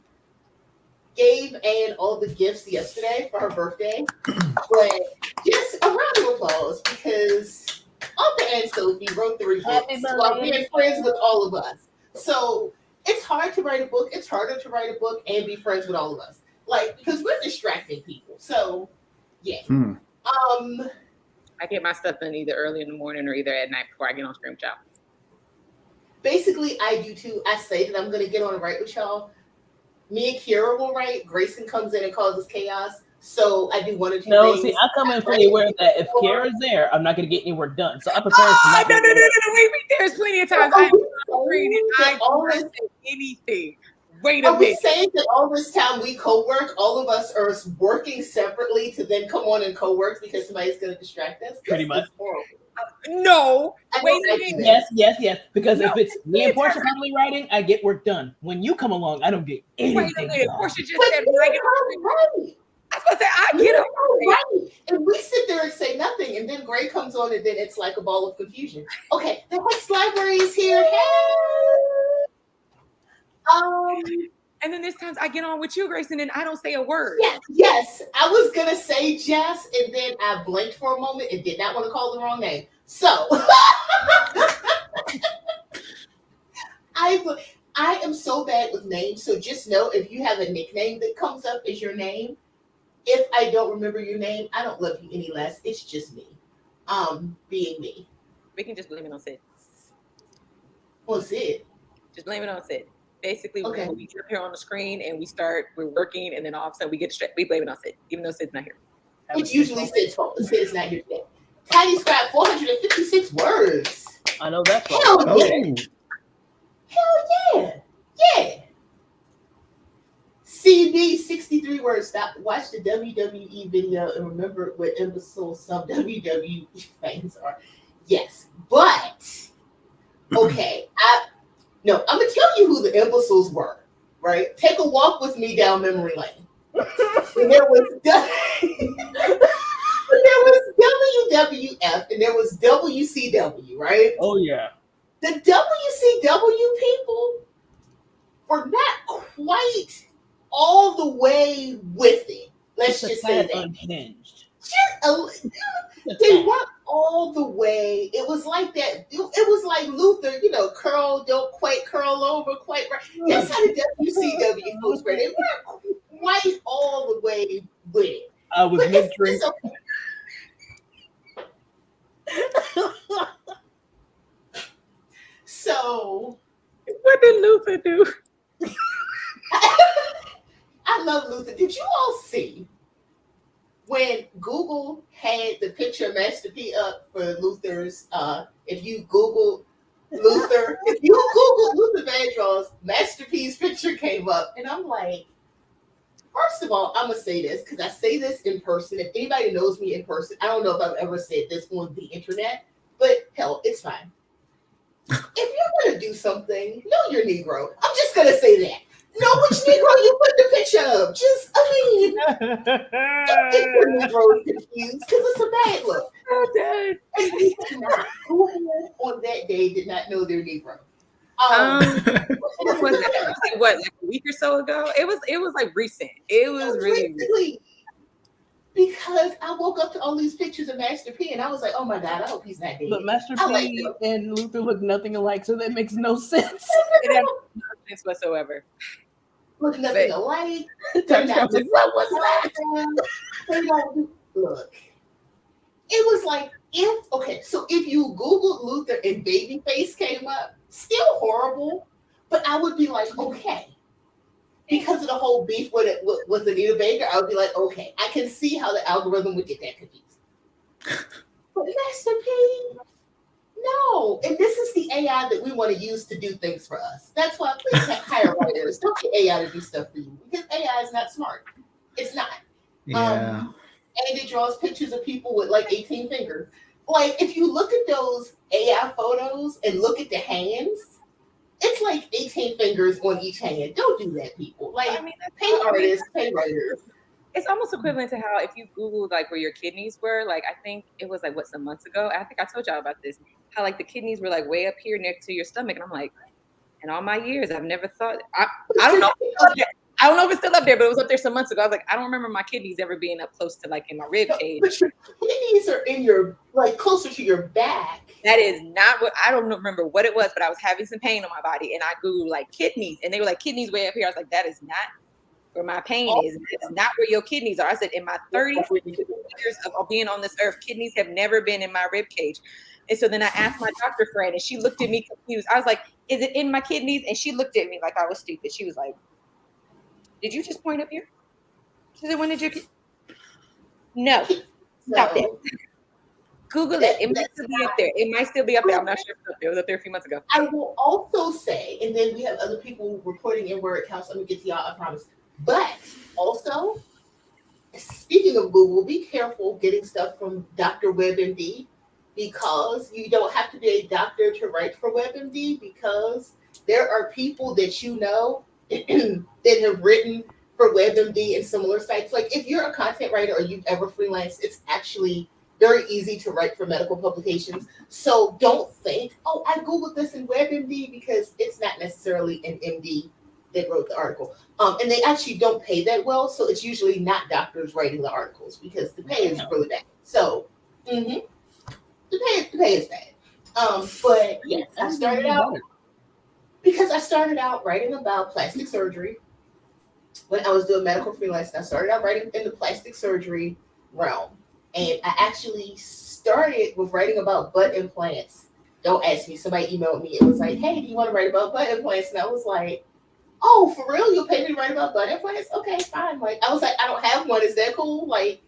gave Anne all the gifts yesterday for her birthday. But just a round of applause because Uncle Anne Sophie wrote 3 books while being friends with all of us. So it's hard to write a book. It's harder to write a book and be friends with all of us. Like, because we're distracting people. So, yeah. I get my stuff done either early in the morning or either at night before I get on Scream Job. Basically, I do too. I say that I'm going to get on and write with y'all. Me and Kira will write. Grayson comes in and causes chaos. So I do 1 or 2 things. No, see, I come in fully aware that if Kira's there, I'm not going to get any work done. So I prepare for no. Wait. There's plenty of times I don't say anything. Wait a minute. We saying that all this time we co-work, all of us are working separately to then come on and co-work because somebody's going to distract us? Pretty much. No. Wait a minute. Yes. Because if it's me and Porscha family writing, I get work done. When you come along, I don't get anything done. Porscha just said, when I get right. I was going to say, I get it. Right. And we sit there and say nothing. And then Gray comes on and then it's like a ball of confusion. Okay, the next library is here. Hey. And then there's times I get on with you, Grayson, and I don't say a word. Yes. I was gonna say Jess, and then I blinked for a moment and did not want to call the wrong name. So I am so bad with names. So just know if you have a nickname that comes up as your name, if I don't remember your name, I don't love you any less. It's just me, being me. We can just blame it on Sid. Well, Sid. Just blame it on Sid. Basically, when we get up here on the screen and we're working, and then all of a sudden we get distracted, we blame it on Sid, even though Sid's not here. It's usually Sid's fault. Sid's not here today. Tiny Scrap, 456 words. I know that's right. Hell yeah. CB, 63 words. Stop. Watch the WWE video and remember what imbecile some WWE fans are. Yes, but okay. I'm gonna tell you who the imbeciles were. Right? Take a walk with me down memory lane. And there was WWF and there was WCW. Right? Oh yeah. The WCW people were not quite all the way with it. Let's just say that. Unhinged. They weren't all the way. It was like that. It was like Luther, don't quite curl over quite right. That's how the WCW folks were. They weren't quite all the way with it. I was mid-drink. So, what did Luther do? I love Luther. Did you all see when Google had the picture of Master P up for Luther's? If you Google Luther Vandross, Master P's picture came up, and I'm like, first of all, I'm gonna say this because I say this in person. If anybody knows me in person, I don't know if I've ever said this on the internet, but hell, it's fine. If you're gonna do something, know your Negro. I'm just gonna say that. Know which Negro you put the picture of. Don't get your Negroes confused because it's a bad look. And we did not, who on that day did not know their Negro? What, like a week or so ago? It was like recent. It was really recent. Because I woke up to all these pictures of Master P and I was like, oh my God, I hope he's not dead. But Master I like P him. and Luther look nothing alike, so that makes no sense. It has no sense whatsoever. Look nothing alike. They're not What was that? Look, it was like if you Googled Luther and Babyface came up, still horrible, but I would be like, okay. Because of the whole beef with Anita Baker, I would be like, okay, I can see how the algorithm would get that confused. But Master P, no. And this is the AI that we want to use to do things for us. That's why please hire writers. Don't get AI to do stuff for you because AI is not smart. It's not. Yeah. And it draws pictures of people with like 18 fingers. Like if you look at those AI photos and look at the hands, it's like 18 fingers on each hand. Don't do that, people. Like, I mean, pay artists, pay writers. It's almost equivalent to how if you Googled like where your kidneys were, like I think it was like some months ago. I think I told y'all about this. How like the kidneys were like way up here next to your stomach, and I'm like, in all my years, I've never thought. I don't know. I don't know if it's still up there, but it was up there some months ago. I was like, I don't remember my kidneys ever being up close to like in my rib cage. But your kidneys are in your like closer to your back. That is not what I don't remember what it was, but I was having some pain on my body, and I Googled like kidneys, and they were like kidneys way up here. I was like, that is not where my pain is. It's not where your kidneys are. I said, in my 34 years of being on this earth, kidneys have never been in my rib cage. And so then I asked my doctor friend, and she looked at me confused. I was like, is it in my kidneys? And she looked at me like I was stupid. She was like, did you just point up here? She said, when did you? No, stop it. Google it. It might still be up there. It might still be up there. I'm not sure if it's up there. It was up there a few months ago. I will also say, and then we have other people reporting in where it counts. Let me get to y'all, I promise. But also, speaking of Google, be careful getting stuff from Dr. WebMD because you don't have to be a doctor to write for WebMD because there are people that you know that have written for WebMD and similar sites. Like if you're a content writer or you've ever freelanced, it's actually very easy to write for medical publications. So don't think, oh, I Googled this in WebMD because it's not necessarily an MD that wrote the article. And they actually don't pay that well. So it's usually not doctors writing the articles because the pay is really bad. So the pay is bad. But yes, I started out because I started out writing about plastic surgery when I was doing medical freelance. I started out writing in the plastic surgery realm. And I actually started with writing about butt implants. Don't ask me. Somebody emailed me. It was like, hey, do you want to write about butt implants? And I was like, oh, for real? You'll pay me to write about butt implants? Okay, fine. Like, I was like, I don't have one. Is that cool? Like,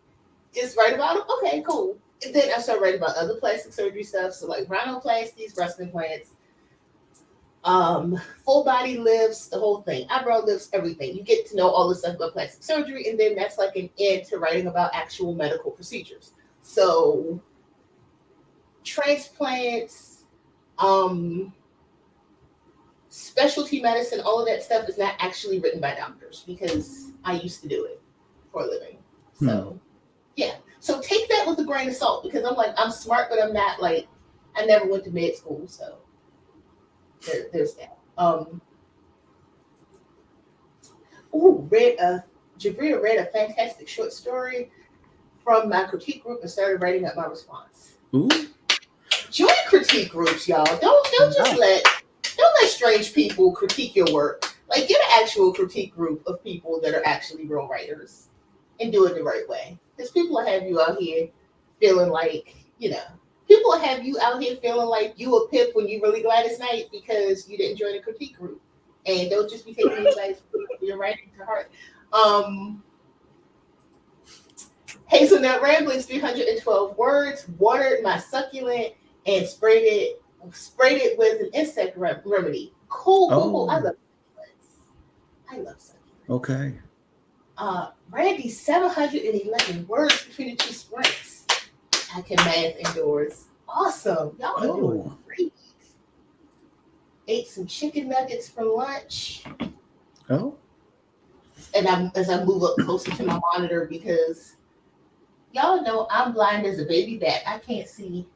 just write about them? Okay, cool. And then I started writing about other plastic surgery stuff. So like rhinoplasties, breast implants, full body lifts, the whole thing, eyebrow lifts, everything. You get to know all the stuff about plastic surgery, and then that's like an end to writing about actual medical procedures. So transplants, specialty medicine, all of that stuff is not actually written by doctors because I used to do it for a living. So yeah. So take that with a grain of salt because I'm like, I'm smart, but I'm not like, I never went to med school, so there's that. Jabria read a fantastic short story from my critique group and started writing up my response. Ooh. Join critique groups, y'all. Don't just let strange people critique your work. Like get an actual critique group of people that are actually real writers and do it the right way. Because people will have you out here feeling like, people will have you out here feeling like you a pip when you really Gladys Knight because you didn't join a critique group. And don't just be taking advice for your writing to heart. Hazelnut Ramblings, 312 words, watered my succulent and sprayed it with an insect remedy. Cool. I love succulents. Okay. Randy, 711 words between the two sprints. I can math indoors. Awesome. Y'all are doing great. Ate some chicken nuggets for lunch. Oh. And as I move up closer to my monitor because y'all know I'm blind as a baby bat. I can't see.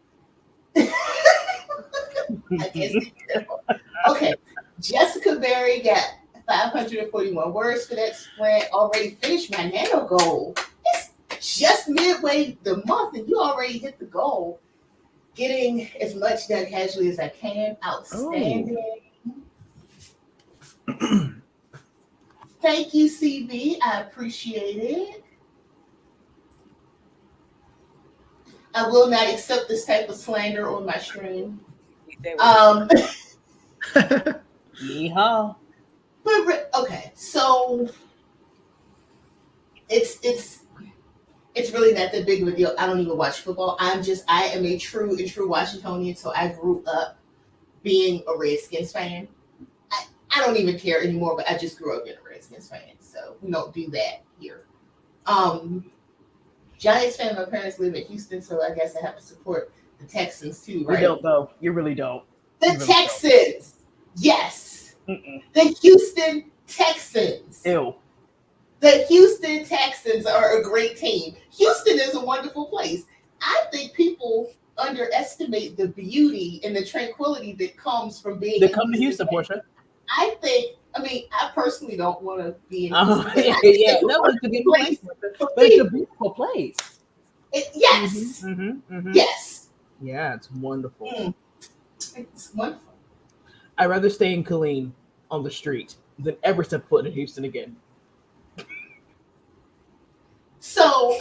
Okay. Jessica Berry got 541 words for that sprint. Already finished my nano goal. just midway the month, and you already hit the goal. Getting as much done casually as I can. Outstanding. Oh. Thank you, CB. I appreciate it. I will not accept this type of slander on my stream. Yeehaw. But okay, so it's really not that big of a deal. I don't even watch football. I am a true Washingtonian, so I grew up being a Redskins fan. I don't even care anymore, but I just grew up being a Redskins fan, so we don't do that here. Giants fan, my parents live in Houston, so I guess I have to support the Texans too, right? You don't, though. You really don't. The Texans, yes. The Houston Texans. Ew. The Houston Texans are a great team. Houston is a wonderful place. I think people underestimate the beauty and the tranquility that comes from being. They come to Houston, Porscha. I personally don't want to be in Houston. Yeah, no, it's a good place. But it's a beautiful place. Yes. Yes. Yeah, it's wonderful. It's wonderful. I'd rather stay in Killeen on the street than ever step foot in Houston again. So,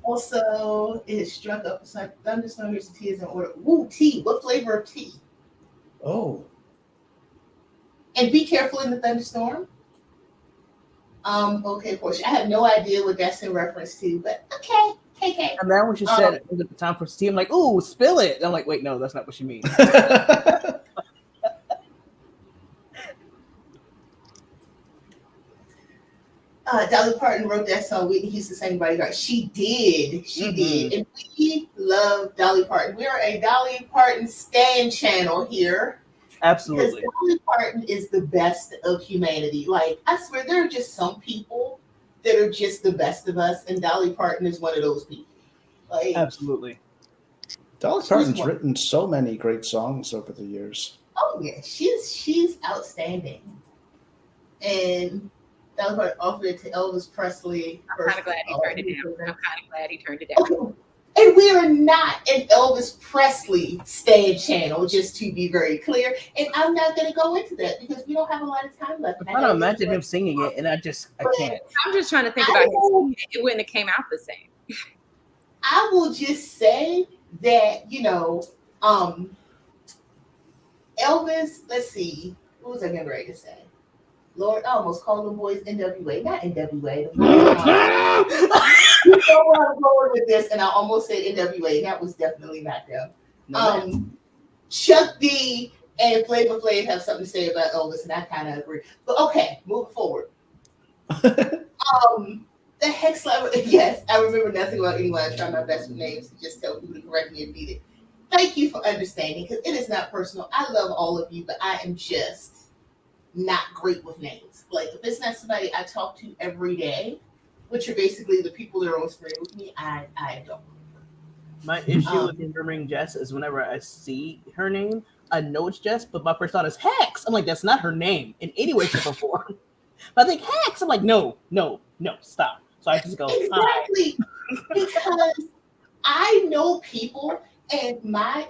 also, it struck up some thunderstorm. Here's the tea is in order. Ooh, tea. What flavor of tea? Oh. And be careful in the thunderstorm. Okay, Porscha. I have no idea what that's in reference to, but okay. KK. And then when she said it was the time for tea, I'm like, ooh, spill it. And I'm like, wait, no, that's not what she means. Dolly Parton wrote that song, Whitney Houston sang Bodyguard. She did. She did. And we love Dolly Parton. We are a Dolly Parton stan channel here. Absolutely. Because Dolly Parton is the best of humanity. Like, I swear, there are just some people that are just the best of us, and Dolly Parton is one of those people. Like, absolutely. Dolly Parton's written so many great songs over the years. Oh, yeah. She's outstanding. And Dolly Parton offered it to Elvis Presley. I'm kind of glad he turned it down. Okay. And we are not an Elvis Presley stan channel, just to be very clear. And I'm not going to go into that because we don't have a lot of time left. I'm trying to imagine him singing it, and I can't. I'm just trying to think about it. It wouldn't have came out the same. I will just say that, Elvis, let's see. What was I getting ready to say? Lord, I almost called them boys NWA. Not NWA. You know where I'm going with this, and I almost said NWA. That was definitely not them. Chuck D and Flavor Flav have something to say about Elvis, and I kind of agree. But okay, moving forward. The Hex Slapper, yes, I remember nothing about anyone. I try my best with names to just tell people to correct me and beat it. Thank you for understanding, because it is not personal. I love all of you, but I am just not great with names. Like, if it's not somebody I talk to every day, which are basically the people that are on screen with me, I don't. My issue with remembering Jess is whenever I see her name, I know it's Jess, but my first thought is Hex. I'm like, that's not her name in any way, shape, or form. But I think Hex. I'm like, no, stop. So I just go, exactly. Because I know people, and my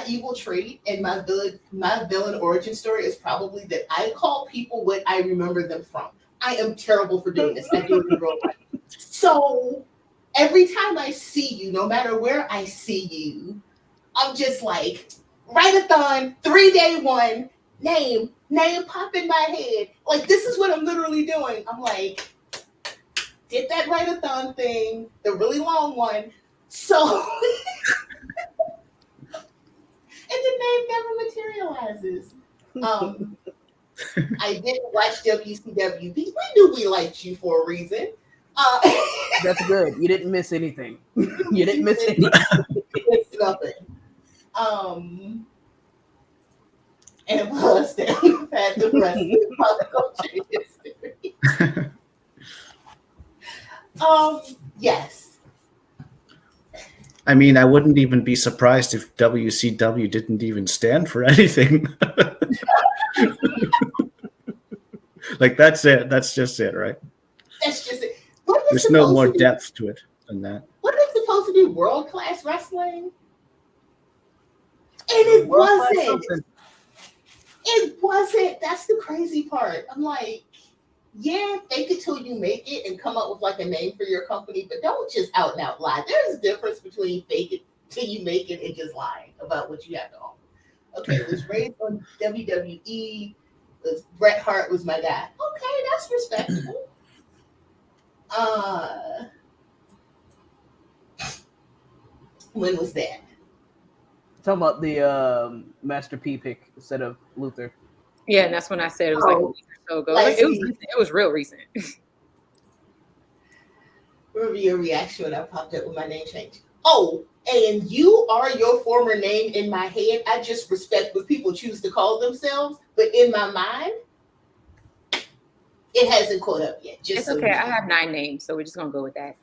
evil trait and my villain origin story is probably that I call people what I remember them from. I am terrible for doing this. I do it in real life. So every time I see you, no matter where I see you, I'm just like, Writertown, 3-day one, name pop in my head. Like, this is what I'm literally doing. I'm like, did that Writertown thing, the really long one. So and the name never materializes. I didn't watch WCWB. We knew we liked you for a reason. That's good. You didn't miss anything. You didn't miss anything. It's nothing. And it was that we've had the rest of pop culture history. Yes. I mean, I wouldn't even be surprised if WCW didn't even stand for anything. Like that's it. That's just it, right? That's just it. What is There's no supposed more to be- depth to it than that. What is supposed to be world class wrestling? And it wasn't. It wasn't. That's the crazy part. I'm like, yeah, fake it till you make it and come up with like a name for your company, but don't just out and out lie. There's a difference between fake it till you make it and just lying about what you have to offer. Okay, it was raised on WWE. Bret Hart was my guy. Okay, that's respectable. When was that? Talking about the Master P pick instead of Luther. Yeah, and that's when I said it was like a week or so ago. Like, it was real recent. Remember your reaction when I popped up with my name change? Oh, and you are your former name in my head. I just respect what people choose to call themselves, but in my mind, it hasn't caught up yet. It's okay. I have 9 names, so we're just gonna go with that.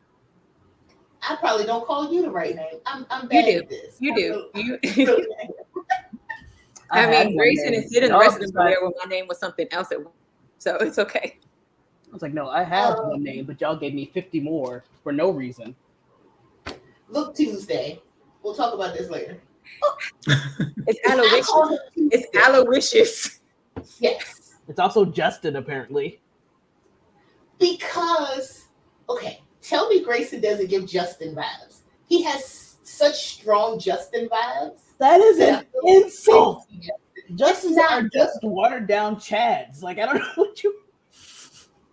I probably don't call you the right name. I'm bad at this. You do. You. Really I mean, Grayson and Sid and the rest of them were there when my name was something else, so it's okay. I was like, no, I have one name, but y'all gave me 50 more for no reason. Look, Tuesday. We'll talk about this later. It's Aloysius. It's Aloysius. Yes. It's also Justin, apparently. Because, okay, tell me Grayson doesn't give Justin vibes. He has such strong Justin vibes. That is an insult. Justin's are just watered down Chads. Like, I don't know what you.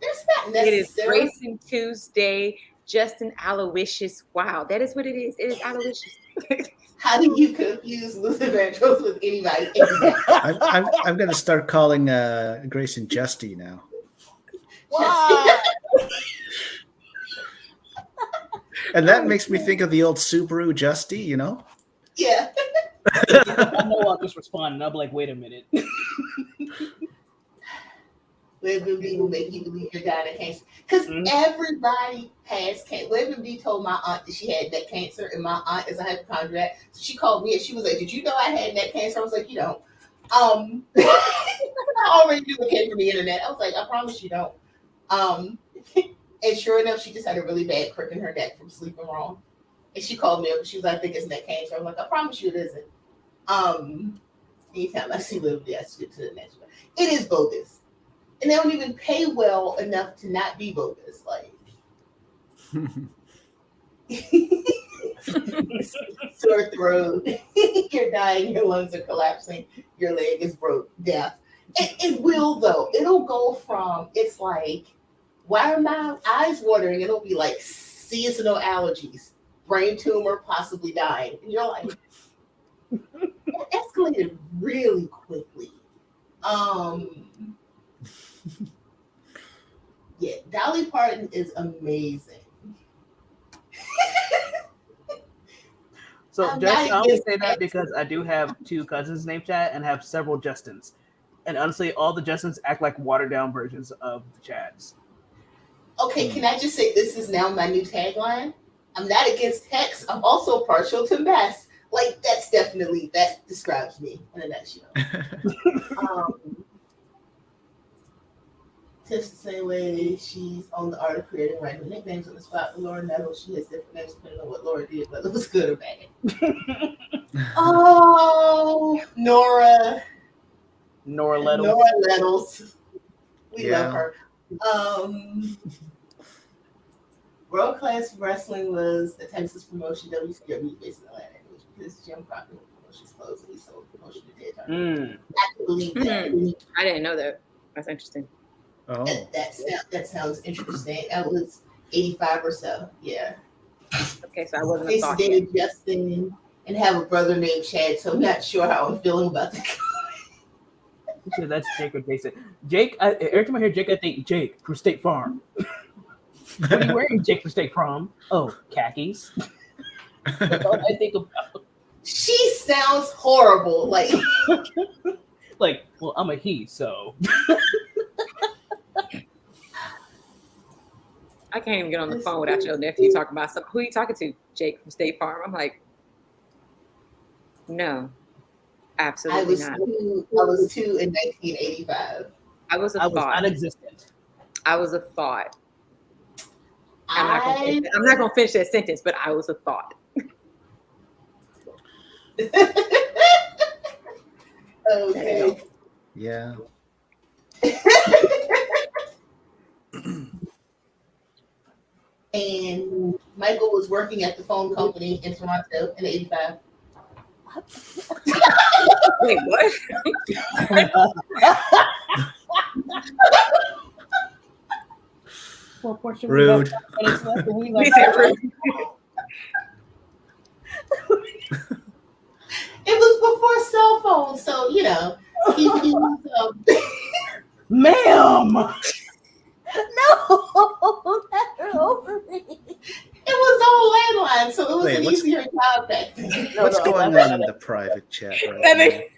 That's not necessary. It is Grayson Tuesday, Justin Aloysius. Wow, that is what it is. It is Aloysius. How do you confuse Luther Vandross with anybody? I'm going to start calling Grayson Justy now. Wow. And that makes me think of the old Subaru Justy, you know? Yeah. I know I'll just respond, and I'll be like, wait a minute. WebMD will make you believe you're dying of cancer. Because everybody has cancer. WebMD told my aunt that she had neck cancer, and my aunt is a hypochondriac. So she called me and she was like, "Did you know I had neck cancer?" I was like, "You don't." I already knew it came from the internet. I was like, "I promise you don't." And sure enough, she just had a really bad crick in her neck from sleeping wrong. And she called me up and she was like, "I think it's neck cancer." I'm like, "I promise you it isn't." Anytime I see WebMD, I skip to the next one. It is bogus. And they don't even pay well enough to not be bogus. Like, sore throat, you're dying, your lungs are collapsing, your leg is broke, death. It will, though. It'll go from, it's like, why are my eyes watering? It'll be like seasonal allergies, brain tumor, possibly dying. And you're like, that escalated really quickly. Yeah, Dolly Parton is amazing. So, Justin, I only say that because I do have 2 cousins named Chad and have several Justins. And honestly, all the Justins act like watered down versions of the Chads. Okay, can I just say this is now my new tagline? I'm not against Hex. I'm also partial to mess. Like, that describes me in a nutshell. Just the same way she's on the art of creating random nicknames on the spot for Laura Nettles. She has different names depending on what Laura did, whether it was good or bad. Oh, Nora Nettles. Nora Nettles. We love her. World Class Wrestling was a Texas promotion, WCW based in Atlanta. It was because Jim Crockett promotions closed and he sold the promotion to Dead Time. I can believe that. I didn't know that. That's interesting. Oh. That sounds interesting. That was 85 or so. Yeah. Okay, so I wasn't They a thought. dated Justin and have a brother named Chad, so I'm not sure how I'm feeling about that. So that's Jake or Jason. Jake, every time I hear Jake, I think Jake from State Farm. What are you wearing, Jake from State Farm? Oh, khakis. That's all I think about. She sounds horrible. Like, well, I'm a he, so. I can't even get on the phone without your nephew talking about something. Who are you talking to? Jake from State Farm. I'm like, no, absolutely not. I was 2 in 1985. I was a I was thought. non-existent. I was a thought. I'm I not gonna finish that sentence, but I was a thought. okay. Yeah. And Michael was working at the phone company in Toronto in '85. Wait, what? Well, Porscha, Rude. we got 5 minutes left, and we He like, said rude. It was before cell phones, so he was. ma'am. No, never over me. It was all landline, so it was Wait, an what's- easier job back then. What's going on in the private chat right That now? makes-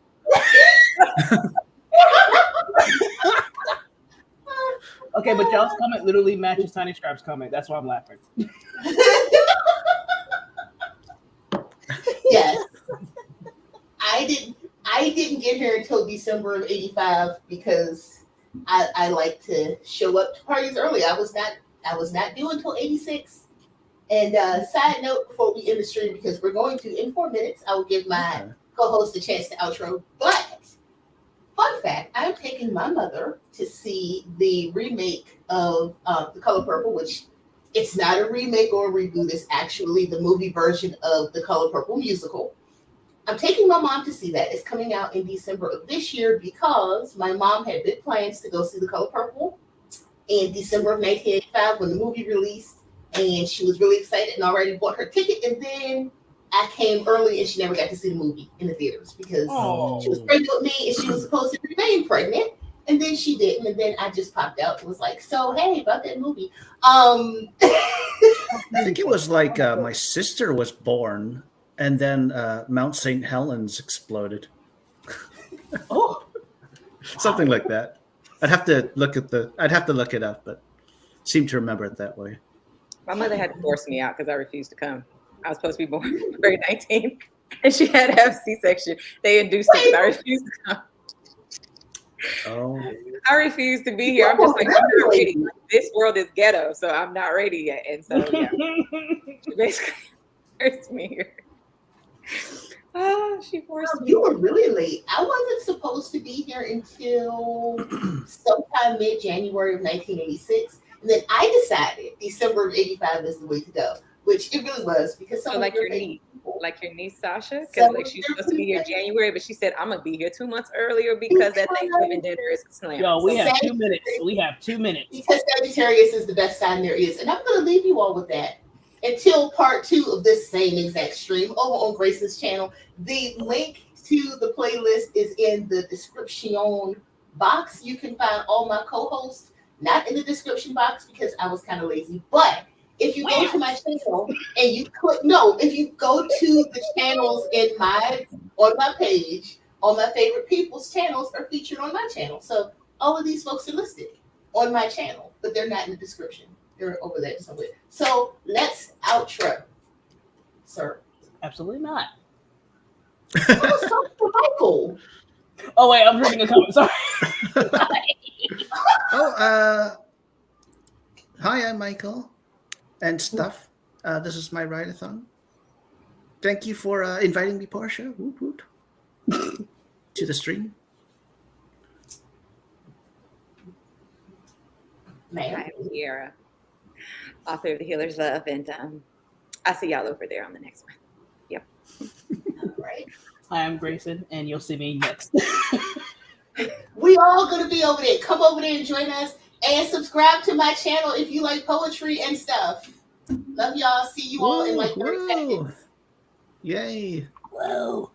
Okay, but y'all's comment literally matches Tiny Scribe's comment. That's why I'm laughing. Yes. I didn't get here until December of '85 because I like to show up to parties early. I was not due until '86. And side note before we end the stream, because we're going to in 4 minutes, I will give my co-host a chance to outro. But fun fact, I'm taking my mother to see the remake of The Color Purple, which it's not a remake or a reboot. It's actually the movie version of The Color Purple musical. I'm taking my mom to see that. It's coming out in December of this year because my mom had big plans to go see The Color Purple in December of 1985 when the movie released, and she was really excited and already bought her ticket. And then I came early and she never got to see the movie in the theaters because she was pregnant with me and she was supposed to remain pregnant. And then she didn't. And then I just popped out and was like, so, hey, about that movie. I think it was like my sister was born, and then Mount St. Helens exploded. Oh, Something like that. I'd have to look it up, but seem to remember it that way. My mother had to force me out because I refused to come. I was supposed to be born February 19th, and she had to have C-section. They induced it because I refused to come. Oh, I refuse to be here. I'm just like, I'm not ready. Like, this world is ghetto, so I'm not ready yet. And so, yeah, she basically forced me here. She forced me. You were really late. I wasn't supposed to be here until sometime mid-January of 1986. And then I decided December of '85 is the way to go, which it really was because some So of like your your favorite niece, people- like your niece Sasha, because like she's supposed to be here January, but she said I'm gonna be here 2 months earlier because that Thanksgiving dinner is slammed. yo, we So have 2 minutes. We have 2 minutes. because Sagittarius is the best sign there is. And I'm going to leave you all with that until part 2 of this same exact stream over on Grace's channel. The link to the playlist is in the description box. You can find all my co-hosts, not in the description box because I was kind of lazy. But if you go to my channel and you if you go to the channels on my page, all my favorite people's channels are featured on my channel. So all of these folks are listed on my channel, but they're not in the description. They're over there somewhere. So let's outro, sir. Absolutely not. I was talking to Michael. Oh wait, I'm reading a comment. Sorry. Hi, I'm Michael and stuff. This is my write-a-thon. Thank you for inviting me, Porscha, woot woot, to the stream. Man, I'm Sierra, author of The Healer's Love, and I'll see y'all over there on the next one. Yep. right. Hi, I'm Grayson, and you'll see me next. We all gonna be over there. Come over there and join us, and subscribe to my channel if you like poetry and stuff. Love y'all. See you all in like 30 seconds. Yay. Whoa.